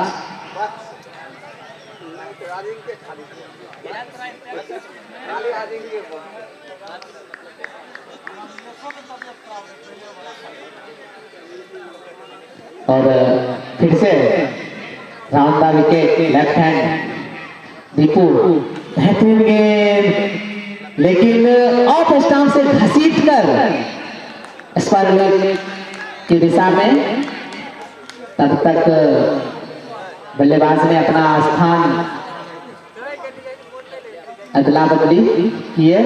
और फिर से round the wicket left hand Deepu बेहतरीन गेंद लेकिन ऑफ स्टंप से घसीट कर स्क्वायर लेग की दिशा में। तब तक बल्लेबाज ने अपना स्थान अदला बदली किए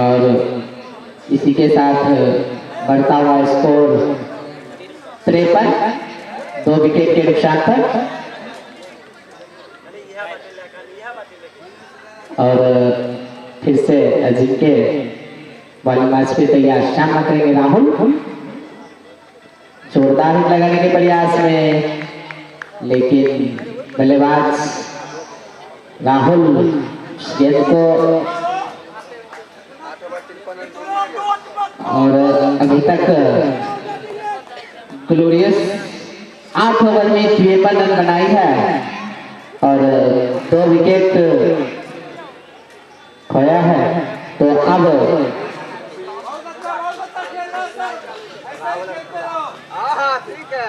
और इसी के साथ बढ़ता हुआ स्कोर 53, 2 विकेट के नुकसान पर। और फिर से अजिंक्य बॉलिंग मैच पे तैयार, सामना करेंगे राहुल। जोरदार हिट लगाने के प्रयास में लेकिन बल्लेबाज राहुल गेंद को और अभी तक ग्लोरियस 8 ओवर में 53 रन बनाई है और 2 विकेट खोया है। तो अब ठीक है,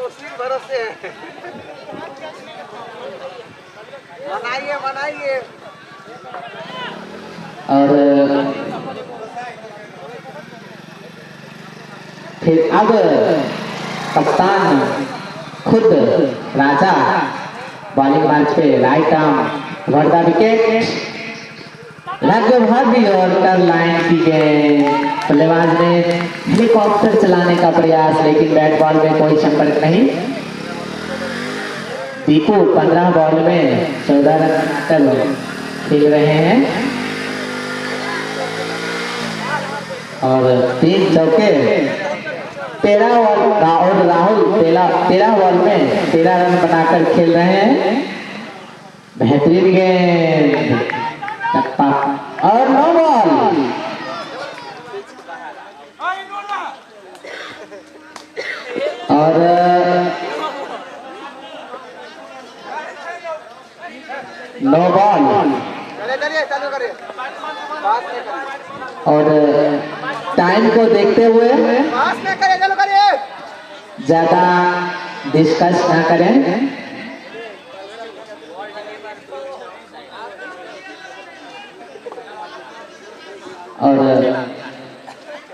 उसी भरोसे मनाइए मनाइए। और फिर अब कप्तान खुद राजा बॉलिंग मैच पे राइट आर्म वर्धा विकेट लगभग और कर लाइन की गेंद। बल्लेबाज ने हेलीकॉप्टर चलाने का प्रयास लेकिन बैट बॉल में कोई संपर्क नहीं। दीपू 15 बॉल में 14 रन खेल रहे हैं और 3 चौके 13 और राहुल 13 बॉल में 13 रन बनाकर खेल रहे हैं। बेहतरीन गेंद और 9 बॉल। और 9 बॉल चालू करिए। और टाइम को देखते हुए चालू करिए, ज्यादा डिस्कस ना करें। और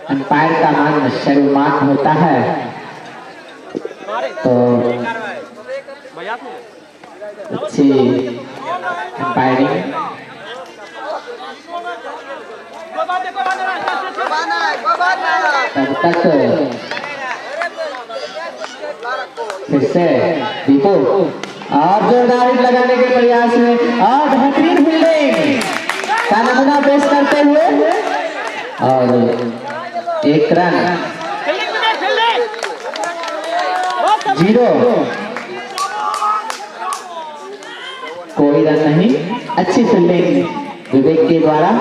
अंपायर का मान सर्वमान्य होता है तो अच्छी अंपायरिंग। तब तक फिर से दीपू और जोरदार हिट लगाने के प्रयास में और बेहतरीन फील्डिंग का नमूना पेश करते हुए और 1 रन 0, कोई रन नहीं। अच्छी फील्डिंग विवेक के द्वारा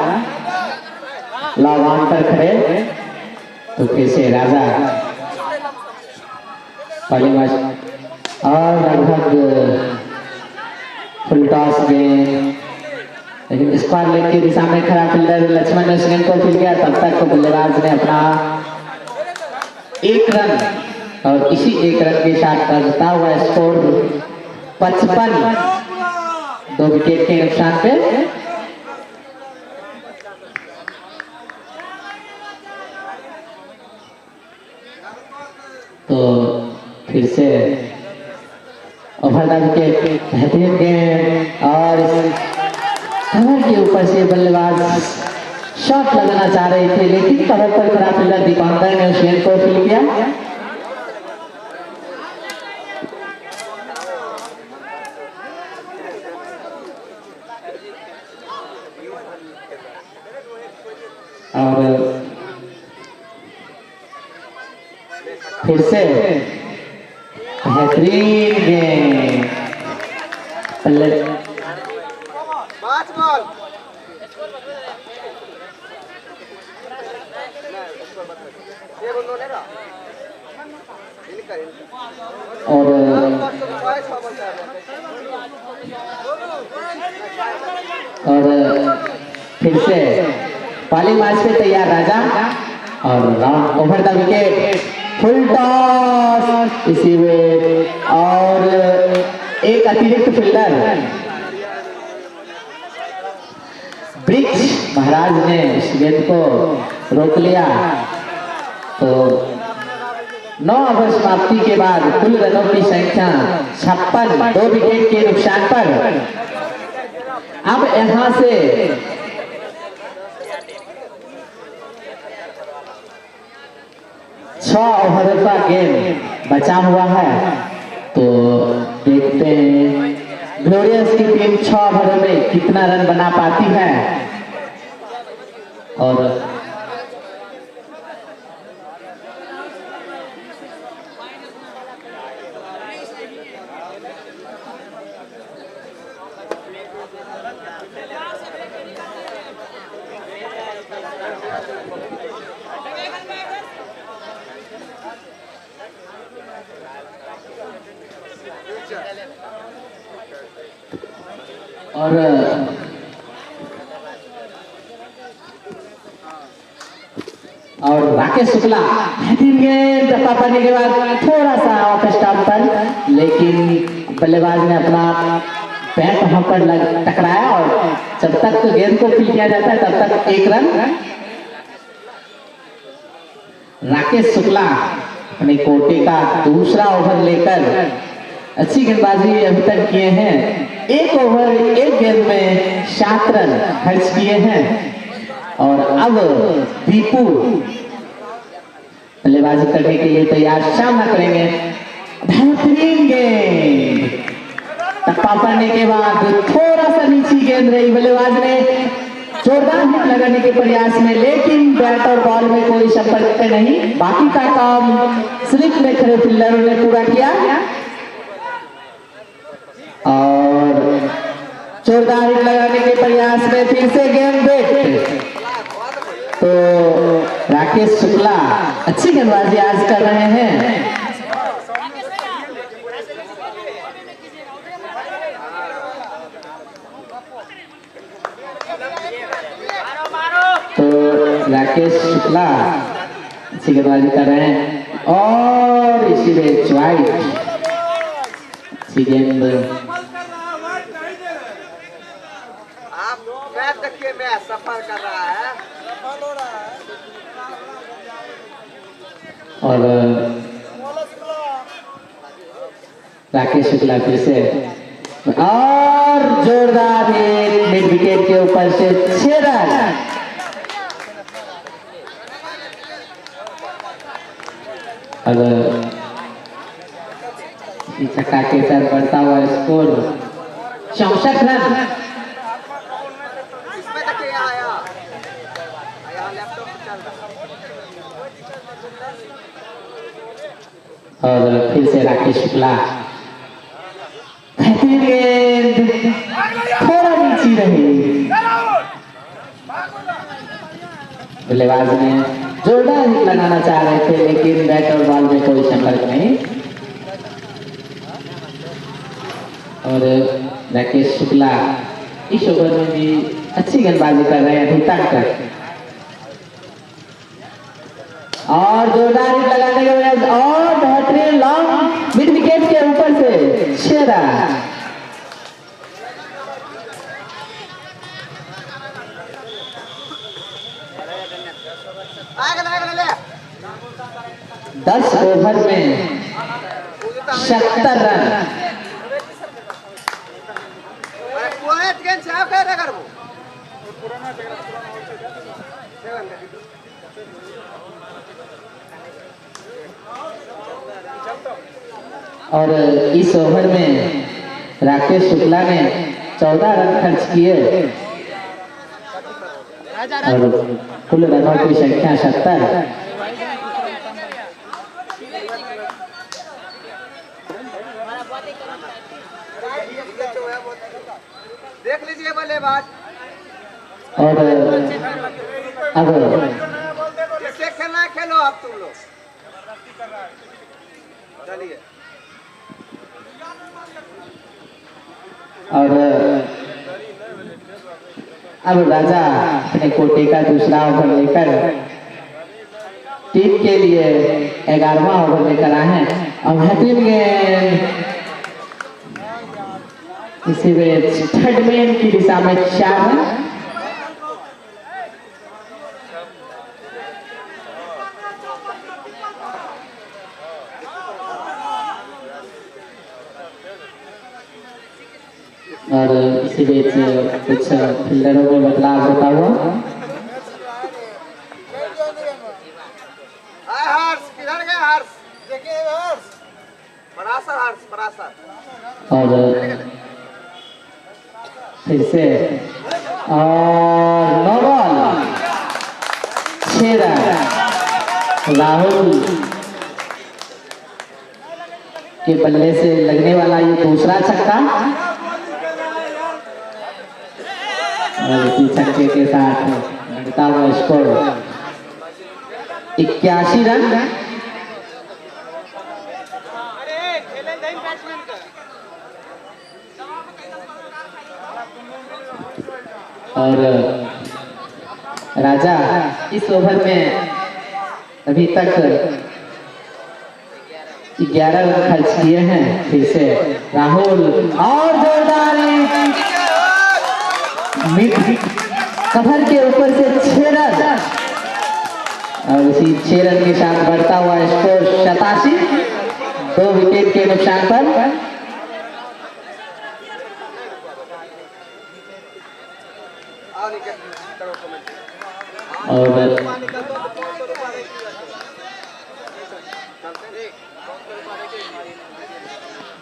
लॉग ऑन पर खड़े। तो फिर से राजा बॉलिंग और लगभग फुल टॉस गेंद लेकिन स्क्वायर लेग की दिशा में खड़ा फील्डर लक्ष्मण ने उस गेंद को फील्ड किया। तब तक तो बल्लेबाज ने अपना 1 रन और इसी 1 रन के साथ बढ़ता हुआ स्कोर 55, 2 विकेट के नुकसान पे। तो फिर से ओवर द विकेट बेहतरीन गेंद और कवर के ऊपर से बल्लेबाज शॉट लगाना चाह रहे थे लेकिन कवर पर खड़ा फील्डर दीपांकर ने उस गेंद को फील्ड किया। और फिर से बेहतरीन गेंद 5 बॉल। और और फिर से पहली मैच पे तैयार राजा और round over the wicket full toss इसी में और एक अतिरिक्त फील्डर ब्रिक्स महाराज ने इस गेंद को रोक लिया। तो 9 ओवर समाप्ति के बाद कुल रनों की संख्या 56 2 विकेट के नुकसान पर। अब यहां से छह ओवर का गेम बचा हुआ है। तो देखते हैं ग्लोरियस की टीम 6 ओवर में कितना रन बना पाती है। और और राकेश शुक्ला बेहतरीन गेंद टप्पा पड़ने के बाद थोड़ा सा ऑफ स्टंप पर, लेकिन बल्लेबाज ने अपना पैर वहां पर टकराया और जब तक तो गेंद को फील किया जाता है तब तक 1 रन। राकेश शुक्ला अपने कोटे का दूसरा ओवर लेकर अच्छी गेंदबाजी अभी तक किए हैं। 1 ओवर 1 गेंद में 7 रन खर्च किए हैं। और अब दीपू बल्लेबाजी करने के लिए तैयार, सामना करेंगे। बेहतरीन गेंद टप्पा पड़ने के बाद थोड़ा सा नीची गेंद रही, बल्लेबाज ने जोरदार हिट लगाने के प्रयास में, लेकिन बैट और बॉल में कोई संपर्क नहीं। बाकी का काम स्लिप में खड़े फील्डरों ने पूरा किया और जोरदार हिट लगाने के प्रयास में फिर से गेंद बैट। तो राकेश शुक्ला अच्छी गेंदबाजी आज कर रहे हैं। तो राकेश शुक्ला अच्छी गेंदबाजी कर रहे हैं और इसी में वाइड अच्छी गेंद। आप मैच देखिए, मैच सफर कर रहा है और राकेश शुक्ला फिर से और जोरदार मिड विकेट के ऊपर से 6 रन। अगर छक्का के साथ बढ़ता हुआ स्कोर 64 रन। इसमें देखिए, यहाँ लैपटॉप पे चल रहा और फिर से राकेश शुक्ला बेहतरीन गेंद थोड़ा नीची रही, बल्लेबाज ने जोरदार हिट लगाना चाह रहे थे, लेकिन बैट और बॉल में कोई संपर्क नहीं। और राकेश शुक्ला इस ओवर में भी अच्छी गेंदबाजी कर रहे हैं अभी तक और जोरदार हिट लगाने के बाद और बेहतरीन लॉन्ग मिड विकेट के ऊपर से 6 रन। ले 10 ओवर में 70 रन। और इस ओवर में राकेश शुक्ला ने 14 रन खर्च किए और कुल रनों की संख्या 70। देख लीजिए बल्लेबाज। और अब किससे खेलना है खेलो आप तुम लोग, चलिए। और अब राजा अपने कोटे का दूसरा ओवर लेकर टीम के लिए 11वां ओवर लेकर आए हैं। और बेहतरीन गेंद इसी में थर्ड मैन की दिशा में 4 रन। और इसी बीच कुछ फील्डरों में बदलाव होता हुआ। हर्ष किधर गए हर्ष? देखिए हर्ष, परासर हर्ष परासर। और फिर से और 9 बॉल 6 रन। राहुल के बल्ले से लगने वाला ये दूसरा छक्का और इसी छक्के के साथ बढ़ता हुआ स्कोर 81 रन। और राजा इस ओवर में अभी तक 11 रन खर्च किए हैं। फिर से राहुल और जोरदार मिड कवर के ऊपर से 6 रन और उसी 6 रन के साथ बढ़ता हुआ स्कोर 87, 2 विकेट के नुकसान पर। और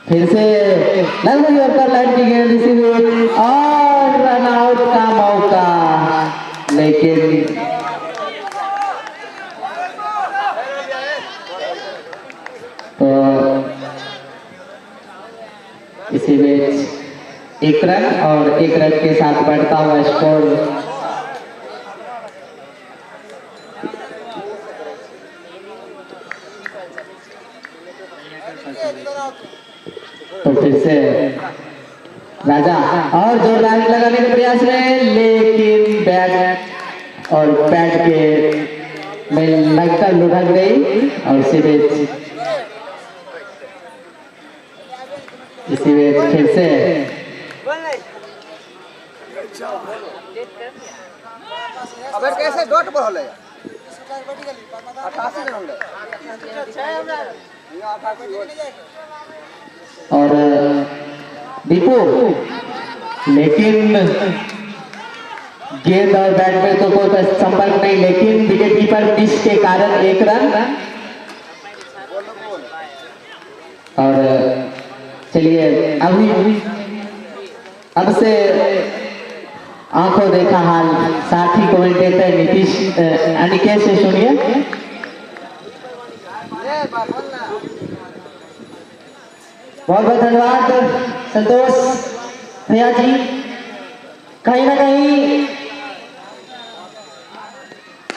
फिर से लगभग ऊपर लाइन की गेंद इसी में और रन आउट का मौका, लेकिन तो इसी बीच 1 रन और 1 रन के साथ बढ़ता हुआ स्कोर तो फिर से राजा और जोरदार लगाने के प्रयास में, लेकिन बैट और पैड के में लगकर लुढ़क गई और इसी बीच फिर से अबे कैसे डॉट पर होले 88 रन होले और दीपू, लेकिन गेंद और बैट में तो कोई संपर्क नहीं, लेकिन विकेट कीपर मिस के कारण 1 रन। और चलिए अब से आंखों देखा हाल साथी कमेंटेटर नीतीश अनिकेत से सुनिए। बहुत बहुत धन्यवाद संतोष भैया जी। कहीं ना कहीं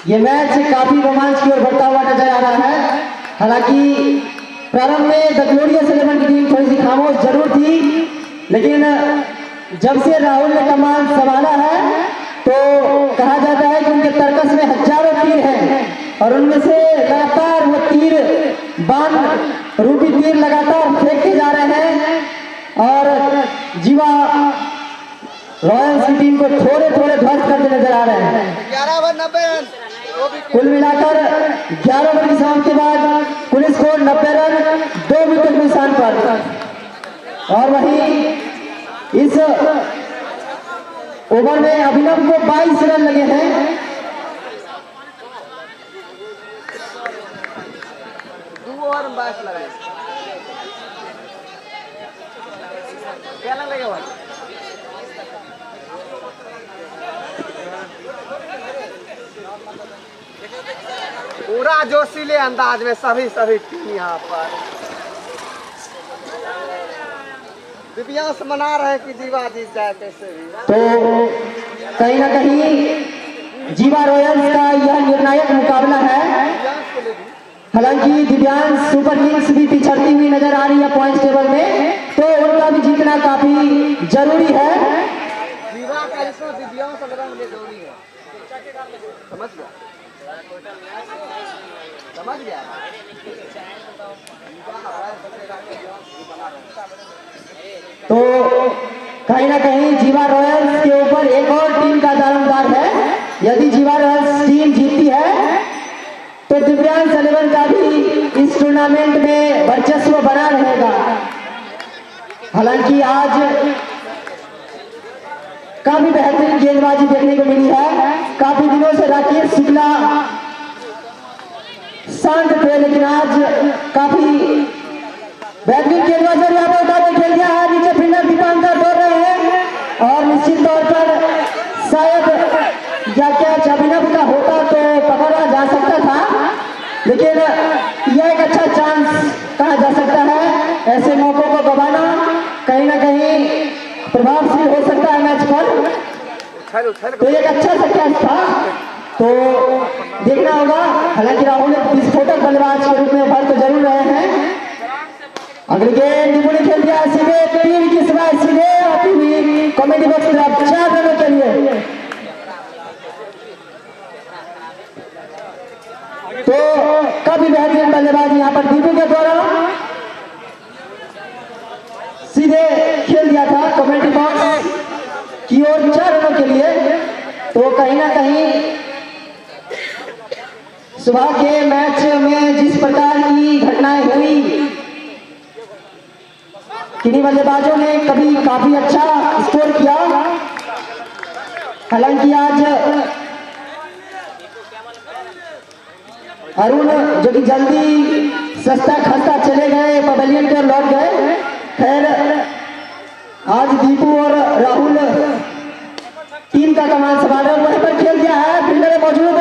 ये मैच काफी रोमांच की ओर बढ़ता हुआ नजर आ रहा है। हालांकि प्रारंभ में द ग्लोरियस 11 की टीम थोड़ी सी खामोश जरूर थी, लेकिन जब से राहुल ने कमान संभाला है तो कहा जाता है कि उनके तर्कस में हजारों तीर हैं और उनमें से लगातार वो तीर बाण रूपी तीर लगातार फेंकते जा रहे हैं और जीवा रॉयल्स की टीम को थोड़े थोड़े ध्वस्त करते नजर आ रहे हैं। 11 ओवर 90 रन कुल मिलाकर 11 ओवर की समाप्ति के बाद कुल स्कोर 90 रन, 2 विकेट नुकसान पर। और वहीं इस ओवर में अभिनव को 22 रन लगे हैं। ओवर में 22 लगे क्या लगेगा भाई? पूरा जोशीले अंदाज में सभी टीम यहाँ पर दिव्यांश मना रहे कि जीवा जीत जाए कैसे भी। तो कहीं ना कहीं जीवा रॉयल्स का यह निर्णायक मुकाबला है। हालांकि दिव्यांश सुपर किंग्स भी पिछड़ती हुई नजर आ रही है पॉइंट टेबल में, तो उनका भी जीतना काफी जरूरी है। जीवा का दोनों दिव्यांग संग्राम लिए जरूरी है। समझ गया? समझ गया? तो कहीं ना कहीं जीवा रॉयल्स के ऊपर एक और टीम का दारोमदार है। यदि जीवा रॉयल्स टीम जीतती है तो दिव्यांग 11 का भी इस टूर्नामेंट में वर्चस्व बना रहेगा। हालांकि आज काफी बेहतरीन गेंदबाजी देखने को मिली है। काफी दिनों से राकेश शुक्ला शांत थे, लेकिन आज काफी बेहतरीन गेंदबाज और यहाँ पर उतार खेल दिया है। नीचे फिल्डर दीपांकर दौड़ रहे हैं और निश्चित तौर पर शायद या कैच अभिनव का होता तो पकड़ा जा सकता था, लेकिन यह एक अच्छा चांस कहा जा सकता है। ऐसे मौकों को गंवाना कहीं ना कहीं प्रभावशील हो सकता है मैच पर। तो एक अच्छा सा कैच था, तो देखना होगा। हालांकि राहुल एक विस्फोटक बल्लेबाज के रूप में उभर तो जरूर रहे हैं। अगली गेंद दीपू ने खेल दिया सीधे तीन की सिवाय सीधे आती हुई कॉमेडी बॉक्स तरफ 4 रनों के लिए। तो काफी बेहतरीन बल्लेबाजी यहाँ पर दीपू के द्वारा सीधे खेल दिया था कमेंट्री बॉक्स की ओर 4 रनों के लिए। तो कहीं ना कहीं सुबह के मैच में जिस प्रकार की घटनाएं हुई, किन्हीं बल्लेबाजों ने कभी काफी अच्छा स्कोर किया। हालांकि आज अरुण जो कि जल्दी सस्ता खस्ता चले गए, पवेलियन पर लौट गए। खैर आज दीपू और राहुल टीम का कमान संभाल रहे, वहीं पर खेल दिया है। फील्डर मौजूद,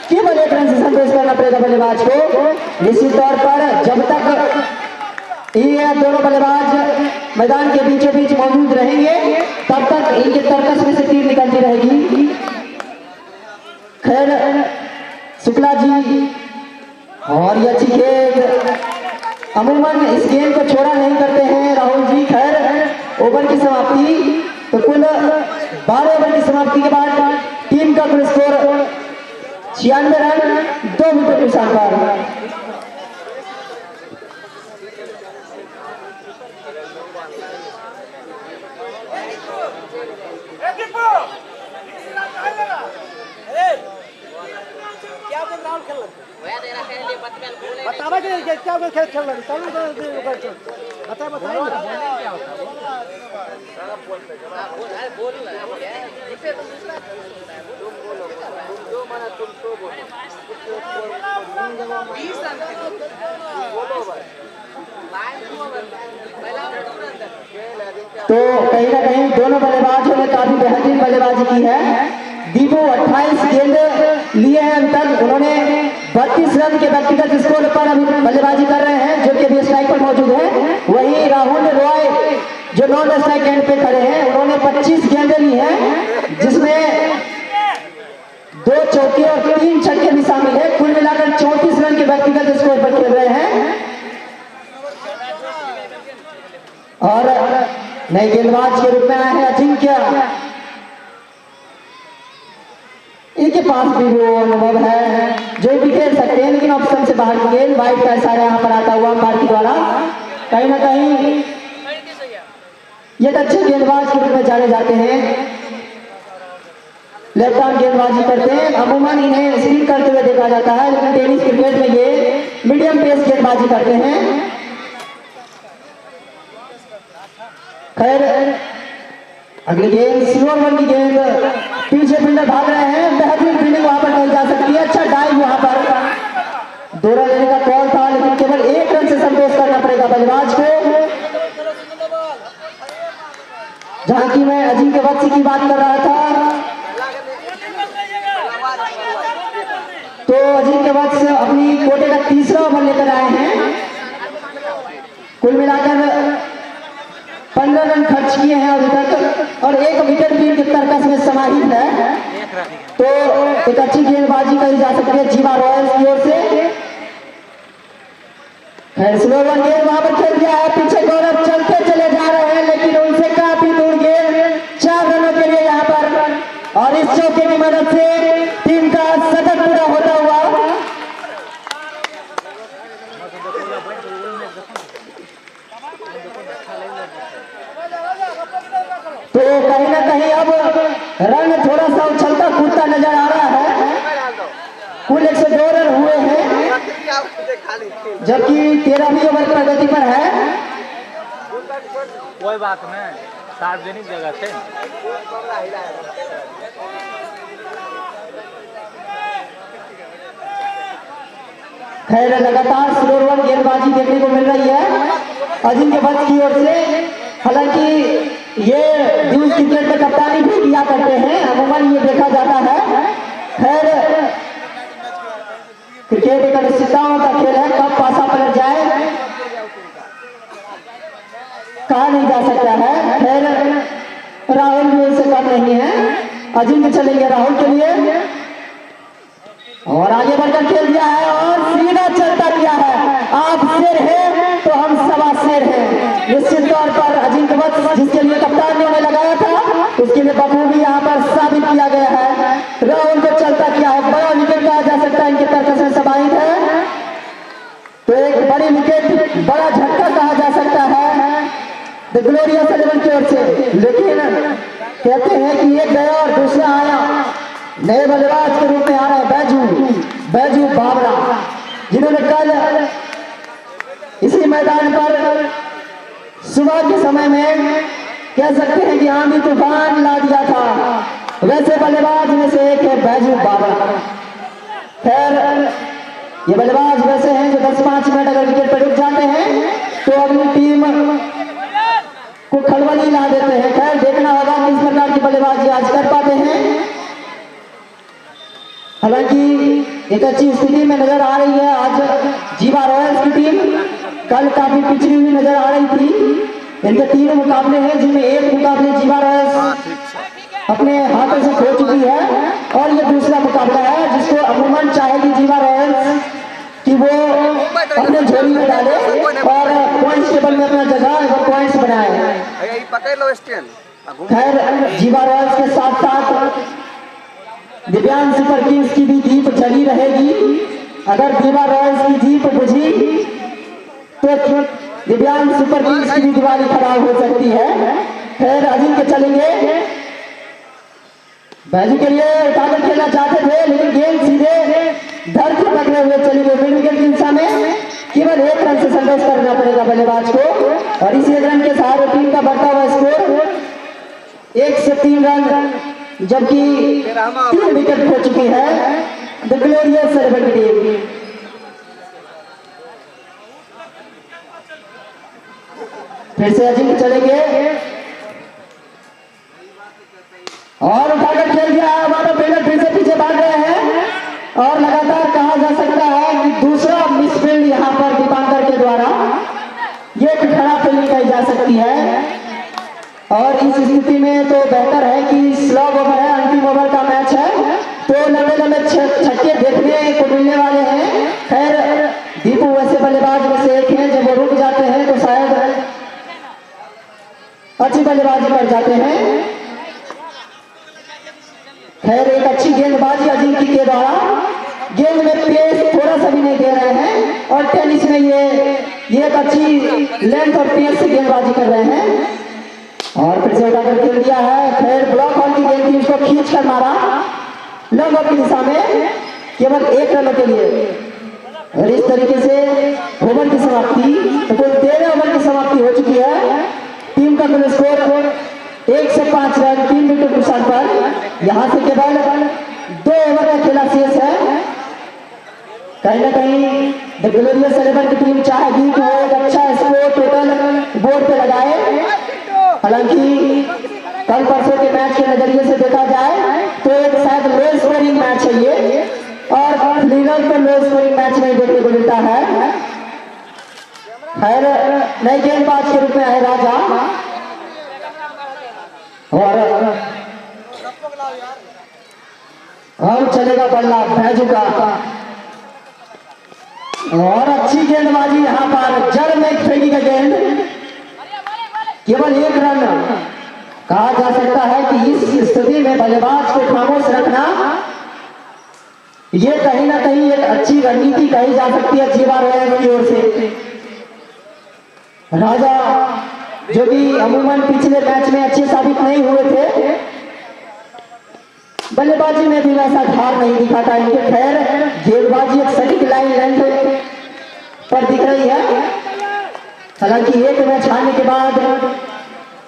केवल 1 रन से संतोष करना पड़ेगा बल्लेबाज को। निश्चित तौर पर जब तक ये दोनों बल्लेबाज मैदान के बीचों बीच मौजूद रहेंगे तब तक इनके तर्कस में से तीर निकलती रहेगी। खैर शुक्ला जी और ये अच्छी गेंद, अमूमन इस गेंद को छोड़ा नहीं करते हैं राहुल जी। खैर ओवर की समाप्ति, तो कुल 12 ओवर की समाप्ति के बाद टीम का कुल स्कोर 96 रन 2 विकेट नुकसान पर। बतावा कि क्या खेल चल रहा है, बता बताइए तो कहीं ना कहीं दोनों बल्लेबाजों ने काफी बेहतरीन बल्लेबाजी की है। दीपू 28 गेंद लिए हैं अब तक, उन्होंने 32 रन के व्यक्तिगत स्कोर पर अभी बल्लेबाजी कर रहे हैं, जो कि अभी स्ट्राइक पर मौजूद है। वहीं राहुल रॉय जो नॉन स्ट्राइक एंड पे खड़े हैं, उन्होंने 25 गेंदें ली हैं, जिसमें 2 चौके और 3 छक्के भी शामिल है। कुल मिलाकर 34 रन के व्यक्तिगत स्कोर पर खेल रहे हैं। और नए गेंदबाज के रूप में आए हैं अजिंक्य, इनके पास भी वो अनुभव है जो भी खेल सकते हैं, लेकिन ऑप्शन से बाहर की गेंद वाइड का इशारा यहाँ पर आता हुआ अंपायर के द्वारा। कहीं ना कहीं ये अच्छे गेंदबाज के रूप में जाने जाते हैं, लेफ्ट आर्म गेंदबाजी करते हैं। अमूमन इन्हें स्पिन करते हुए देखा जाता है, लेकिन टेनिस क्रिकेट में ये मीडियम पेस गेंदबाजी करते हैं। खैर अगली गेंद स्लोअर वन की गेंद, पीछे फील्डर भाग रहे हैं, बेहतरीन फील्डिंग वहां पर कही जा सकती है। अच्छा डाइव वहां पर दौरा लेने का कॉल था, लेकिन केवल 1 रन से संतोष करना पड़ेगा बल्लेबाज को। जहां की मैं अजिंक्य वत्स की बात कर रहा था, तो अजिंक्य वत्स अपनी कोटे का 3रा ओवर लेकर आए हैं। कुल मिलाकर 15 रन खर्च किए हैं अभी तक और 1 विकेट भी इनके तर्कस में समाहित है। तो एक अच्छी गेंदबाजी कही जा सकती है जीवा रॉयल्स की ओर से। खैर स्लोअर वन गेंद वहां पर खेल दिया है, पीछे गौरव चलते चले जा रहे हैं, लेकिन उनसे काफी दूर गेंद 4 रनों के लिए यहाँ पर इस चौके की मदद से टीम का शतक पूरा होता हुआ तो कहीं ना कहीं अब रन थोड़ा सा उछलता कूदता नजर आ रहा है। कुल 102 रन हुए हैं, जबकि 13वीं ओवर प्रगति पर है। कोई बात नहीं, सार्वजनिक जगह थे। खैर लगातार स्लोर वन गेंदबाजी देखने को मिल रही है अजिंक्य वत्स की ओर से। हालांकि ये न्यूज क्रिकेट में कप्तानी भी किया करते हैं, अमूमन ये देखा जाता है। खैर क्रिकेट एक अनिश्चितताओं का खेल है, कब पासा पलट जाए कहा नहीं जा सकता है। खैर राहुल भी इससे कम नहीं है, अजिंक्य चलेंगे राहुल के लिए और आगे बढ़कर खेल दिया है और सीधा चलता दिया है। आप शेर है तो हम सवा शेर हैं। निश्चित तौर पर अजिंक्य वत्स जिसके लिए कप्तान ने उन्हें लगाया था उसके लिए बखूबी यहाँ पर साबित किया गया है। राहुल को चलता किया है, बड़ा विकेट कहा जा सकता है, इनके तर्क से समाहित है तो एक बड़ी विकेट, बड़ा झटका कहा जा सकता है द ग्लोरियस 11 की ओर से। लेकिन कहते हैं कि एक गया और दूसरा आया। नए बल्लेबाज के रूप में आ रहे हैं बैजू बाबरा, जिन्होंने कल इसी मैदान पर सुबह के समय में कह सकते हैं कि आंधी तूफान ला दिया था। वैसे बल्लेबाज में से एक है बैजू बाबरा। खैर ये बल्लेबाज वैसे हैं जो 10-5 मिनट अगर विकेट पर रुक जाते हैं तो अपनी टीम को खलबली ला देते हैं। खैर देखना होगा किस प्रकार की बल्लेबाजी आज कर पाते हैं। हालांकि एक अच्छी स्थिति में नजर आ रही है आज जीवा रॉयल्स की टीम। कल काफी पिछड़ी हुई नजर आ रही थी। इनके 3 मुकाबले हैं जिनमें एक मुकाबले जीवा रॉयल्स अपने हाथों से खो चुकी है और ये दूसरा मुकाबला है जिसको अमूमन चाहेगी जीवा रॉयल्स कि वो अपने झोली में डाले और पॉइंट्स टेबल में अपना जगह और पॉइंट्स बनाए। खैर जीवा रॉयल्स के साथ साथ दिव्यांग सुपर किंग्स की भी दीप जली रहेगी। अगर जीवा रॉयल्स की दीप बुझी तो दिव्यांग सुपर किंग्स की भी दिवाली खराब हो सकती है। खैर अजिंक्य चलेंगे, बैजू के लिए उठाकर खेलना चाहते थे लेकिन गेंद सीधे धर से पकड़े हुए चले गए मिड विकेट की दिशा में। केवल 1 रन से संघर्ष करना पड़ेगा बल्लेबाज को और इस 1 रन के सहारे टीम का बढ़ता हुआ स्कोर 1 से 3 रन, जबकि 3 विकेट खो चुकी है द ग्लोरियस 11 की टीम। फिर से अजिंक्य चलेंगे और उठाकर खेल दिया है। हमारा पेलर फिर से पीछे भाग रहे हैं और लगातार कहा जा सकता है कि दूसरा मिसफील्ड यहाँ पर दीपांकर के द्वारा ये एक खराब फील्डिंग कही जा सकती है और इस स्थिति में तो बेहतर है कि स्लॉग ओवर है, अंतिम ओवर का मैच है तो लंबे लंबे छक्के देखने को मिलने वाले हैं। खैर दीपू वैसे बल्लेबाज में से एक हैं जब वो रुक जाते हैं तो शायद अच्छी बल्लेबाजी कर जाते हैं। खैर एक अच्छी गेंदबाजी अजिंक्य के द्वारा, गेंद में पेस थोड़ा सा भी नहीं दे रहे हैं और टेनिस में ये एक अच्छी लेंथ और पेस से गेंदबाजी कर रहे हैं और फिर से उठाकर खेल दिया है। खैर ब्लॉक बॉल की गेंद थी, उसको खींच कर मारा लंब की दिशा में केवल 1 रन के लिए और इस तरीके से ओवर की समाप्ति तो कुल 13 ओवर की समाप्ति हो चुकी है। टीम का कुल स्कोर 1 से 5 रन 3 विकेट नुकसान पर। यहाँ से केवल 2 ओवर का खेला शेष है। कहीं ना कहीं द ग्लोरियस 11 की टीम चाहेगी कि वो एक अच्छा स्कोर टोटल बोर्ड पे लगाए। हालांकि कल परसों के मैच के नजरिए से देखा जाए तो एक शायद लो स्कोरिंग मैच है ये और लीडर पर लो स्कोरिंग मैच नहीं देखने को मिलता है। खैर नए गेंदबाज के रूप में आए राजा और चलेगा बल्ला बैजू का और अच्छी गेंदबाजी यहाँ पर जड़ में फेंकी का गेंद केवल 1 रन कहा जा सकता है कि इस स्थिति में बल्लेबाज को खामोश रखना ये कहीं ना कहीं एक अच्छी रणनीति कही जा सकती है जीवा रॉयल्स की ओर से। राजा जो कि अमूमन पिछले मैच में अच्छे साबित नहीं हुए थे, बल्लेबाजी में भी वैसा धार नहीं दिखा था इनके। खैर गेंदबाजी एक सटीक लाइन लेंथ पर दिख रही है। हालांकि एक मैच हारने के बाद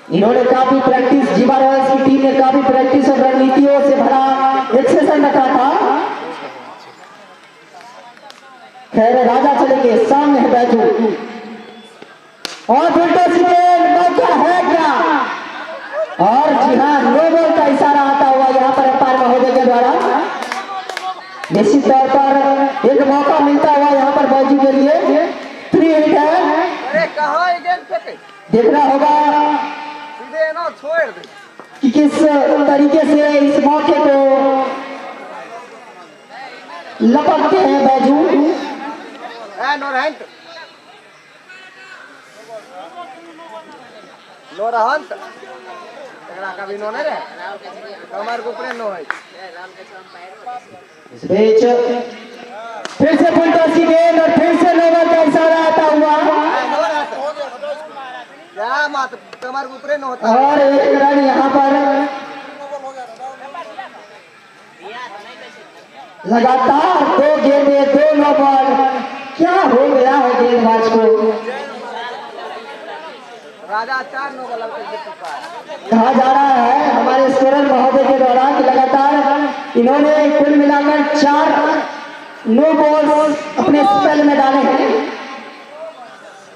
इन्होंने काफी प्रैक्टिस, जीवा रॉयल्स की टीम ने काफी प्रैक्टिस और रणनीतियों से भरा एक सेशन रखा था। खैर राजा चलेंगे, सामने है बैजू और फिर तो मौका है क्या? और जी हाँ, नो बॉल का इशारा आता हुआ यहाँ पर अंपायर महोदय के द्वारा। निश्चित तौर पर एक मौका मिलता हुआ यहाँ पर बैजू के लिए। 3 हिट है। अरे कहाँ है गेंद फेंके? देखना होगा सीधे ना छोड़ दे। कि किस तरीके से इस मौके को लपकते हैं बैजू। नोरहंत नोरहंत एकरा कभी नो नहीं रे हमारे को ऊपर नो है। इस बीच फिर से फुलटॉस की गेंद और फिर से नोबल का इशारा आता हुआ क्या मत तुम्हारे ऊपर नो होता और एक रन यहाँ पर लगातार 2 गेंदें 2 नो बॉल। क्या हो गया है गेंदबाज को? राजा 4 नो बॉल जीत चुका है। कहा जा रहा है हमारे स्कोरर महोदय के द्वारा कि लगातार इन्होंने कुल मिलाकर 4 नो बॉल अपने स्पेल में डाले हैं।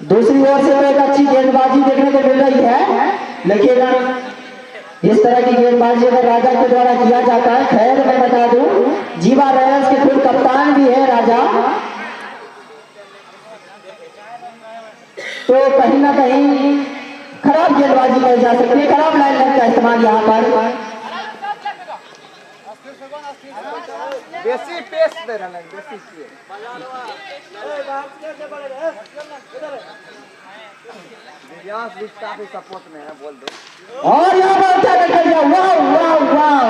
दूसरी ओर से तो एक अच्छी गेंदबाजी देखने को मिल रही है, लेकिन इस तरह की गेंदबाजी अगर राजा के द्वारा किया जाता है। खैर मैं बता दूं, जीवा रॉयल्स के खुद कप्तान भी है राजा, तो कहीं ना कहीं खराब गेंदबाजी की जा सकती है, खराब लाइन का इस्तेमाल यहाँ पर। बेसी पेस दे रहा है, बेसी किए दिव्यांश भी काफी सपोर्ट में है, बोल दो। और यहाँ पर क्या कर दिया? वाव वाव वाव,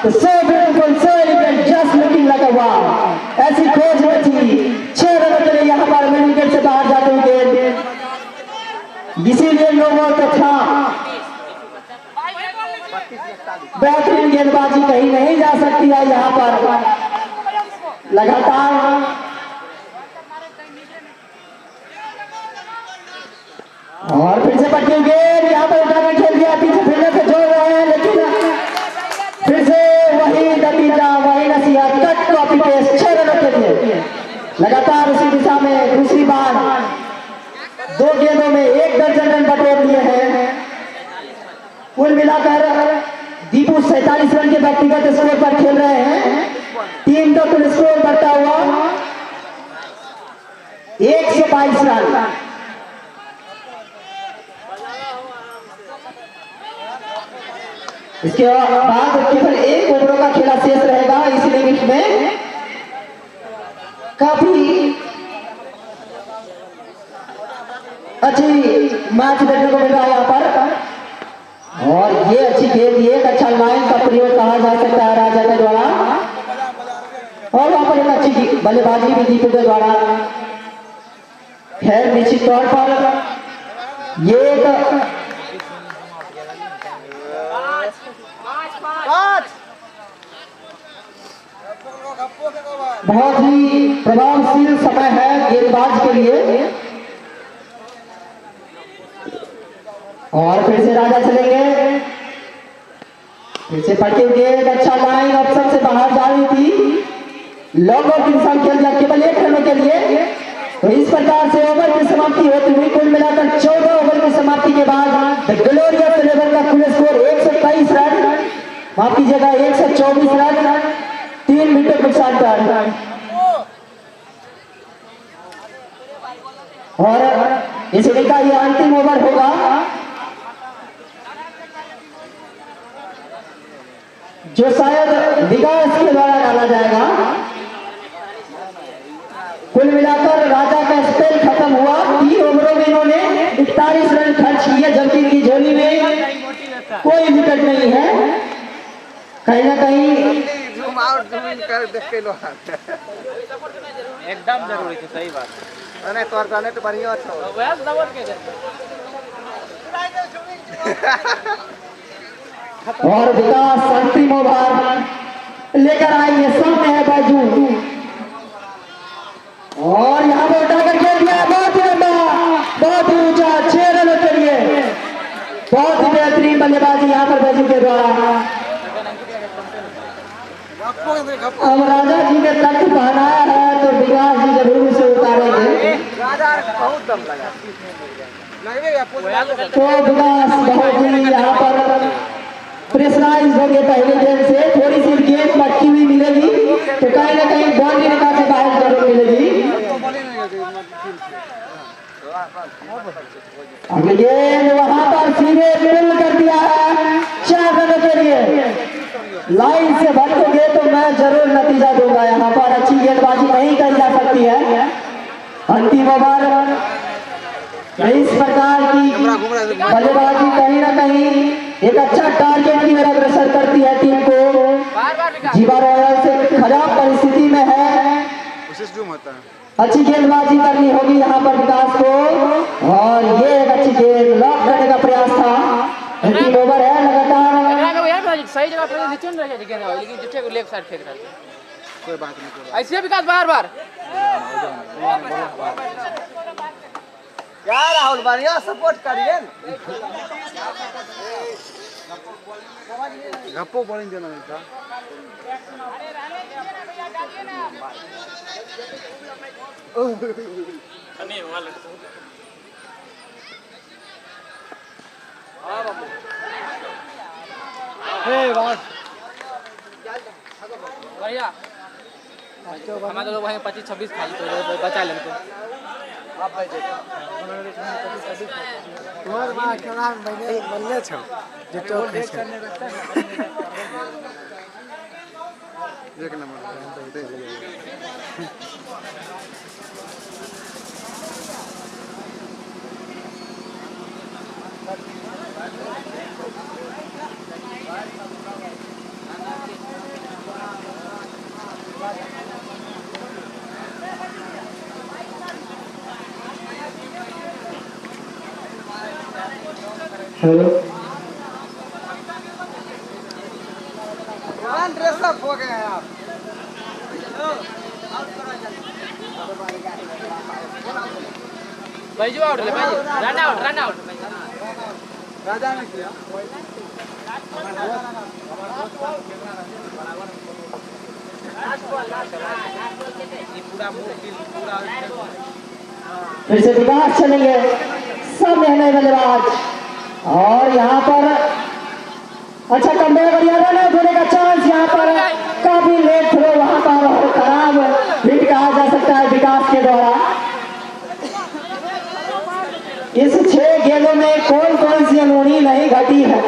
so beautiful, so elegant, just looking like a wow। ऐसी खोज में थी 6 रनों के लिए यहाँ पर मिड विकेट से बाहर जाते हुए गेंद, इसीलिए लोगों को था बेहतरीन गेंदबाजी कहीं नहीं जा सकती है यहाँ पर। लगातार और फिर से पट्टी गेंद यहाँ पर उठाकर खेल दिया, पीछे फिरने से जोड़ रहे हैं, लेकिन फिर से वही नतीजा, वही नसीहत, कट कॉपी पेस्ट 6 रनों के लिए। लगातार उसी दिशा में दूसरी बार 2 गेंदों में 1 दर्जन रन बटोर दिए हैं। कुल मिलाकर दीपू 47 रन के व्यक्तिगत स्कोर पर खेल रहे हैं। टीम का कुल स्कोर बढ़ता हुआ 122 रन। इसके बाद केवल 1 ओवरों का खेला शेष रहेगा इस इनिंग्स में। काफी अच्छी मैच देखने को मिल रहा है यहाँ पर, और ये अच्छी गेंद, ये एक अच्छा लाइन का प्रयोग कहा जा सकता है राजा के द्वारा, और वहां पर एक अच्छी बल्लेबाजी भी दीपू के द्वारा। खैर निश्चित तौर पर ये एक बहुत ही प्रभावशील समय है गेंदबाज के लिए। और फिर से राजा चलेंगे, फिर से पट्टी गेंद, अच्छा लाइन ऑप्शन से बाहर जा रही थी, लॉन्ग ऑफ की दिशा खेल दिया केवल 1 रनों के लिए। तो इस प्रकार से ओवर की समाप्ति होती हुई कुल मिलाकर 14 ओवर की समाप्ति के बाद द ग्लोरियस 11 का कुल स्कोर 123 रन, माफ कीजिएगा 124 रन 3 विकेट नुकसान पर। और इस इनिंग का यह अंतिम ओवर होगा, जो शायद विकास के द्वारा डाला जाएगा। कुल मिलाकर राजा का स्पेल खत्म हुआ। 3 ओवरों में इन्होंने 41 रन खर्च किए, जबकि इनकी झोली में कोई कहीं ना कहीं जूम आउट जूम इन कर देख के लो एकदम जरूरी है, सही बात। अने तोर जाने तो बढ़िया अच्छा हो वह दबड़ के दे। और विकास अंतिम ओवर लेकर आएंगे। सामने है बाजू और यहाँ पर उठाकर खेल दिया, बहुत ही लंबा, बहुत ही ऊंचा, 6 रनों के लिए बहुत ही बेहतरीन बल्लेबाजी यहाँ पर बाजू के द्वारा। अब राजा जी ने तख्त पहनाया है तो विकास जी जरूर उसे उतारेंगे। राजा बहुत दम लगा लगेगा तो विकास बहुत ही यहाँ पर प्रेशराइज हो गए पहले गेम से, थोड़ी सी गेम मटकी हुई मिलेगी तो कहीं ना कहीं बाउंड्री निकाल से बाहर जरूर मिलेगी। अगले गेंद वहां पर सीधे मिल कर दिया है 4 रनों के लिए। लाइन से भटकोगे तो मैं जरूर नतीजा दूंगा। यहाँ पर अच्छी गेंदबाजी नहीं करी जा सकती है। अंतिम ओवर इस प्रकार की बल्लेबाजी कहीं ना कहीं एक अच्छा टारगेट की तरफ अग्रसर करती है टीम को। जीवा रॉयल्स खराब परिस्थिति में है, अच्छी गेंदबाजी करनी होगी यहाँ पर विकास को और ये एक अच्छी गेंद लॉक करने का प्रयास था। अंतिम ओवर है लगातार। सही जगह पर नीचे नहीं रह जाएगा लेकिन जुटे को लेफ्ट साइड फेंक रहा है। कोई बात नहीं, ऐसे विकास बार-बार क्या राहुल बढ़िया सपोर्ट करिए गप्पो बड़ी देना था। बढ़िया हमारे लोग वहीं 25-26 खाली तो बचा ले तो तुम्हारे मां के नाम बनले छौ जेतो एक नंबर हेलो ड्रेस अप हो गए हैं आप। बैजू आउट ले बैजू रन आउट राजा ने किया फिर से विकास चलेंगे। सामने है नए बल्लेबाज और यहाँ पर अच्छा कमबैक और रन आउट होने का चांस। यहाँ पर काफी लेट थ्रो वहां पर और खराब हिट कहा जा सकता है विकास के द्वारा। इस 6 गेंदों में कौन कौन सी अनहोनी नहीं घटी है।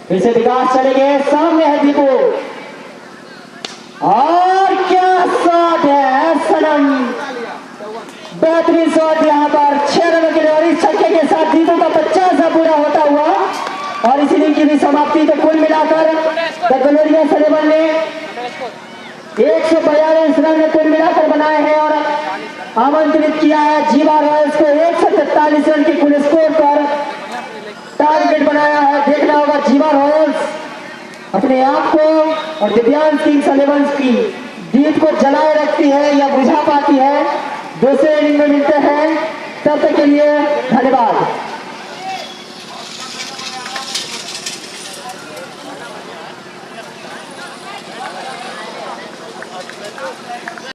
फिर से विकास चलेंगे। सामने है दीपू और क्या शॉट है सनम, बेहतरीन शॉट यहाँ पर 6 रनों के लिए और इस छक्के के साथ दीपू का 50 पूरा होता हुआ और इस इनिंग की भी समाप्ति। तो कुल मिलाकर द ग्लोरियस 11 ने 142 रन कुल मिलाकर बनाए हैं और आमंत्रित किया है जीवा रॉयल्स को 143 रन के कुल स्कोर पर टारगेट बनाया है। देखना होगा जीवा रॉयल्स अपने आप को और दिव्यांग किंग्स 11 की जीत को जलाए रखती है या बुझा पाती है। दूसरे इनिंग में मिलते हैं, तब तक के लिए धन्यवाद।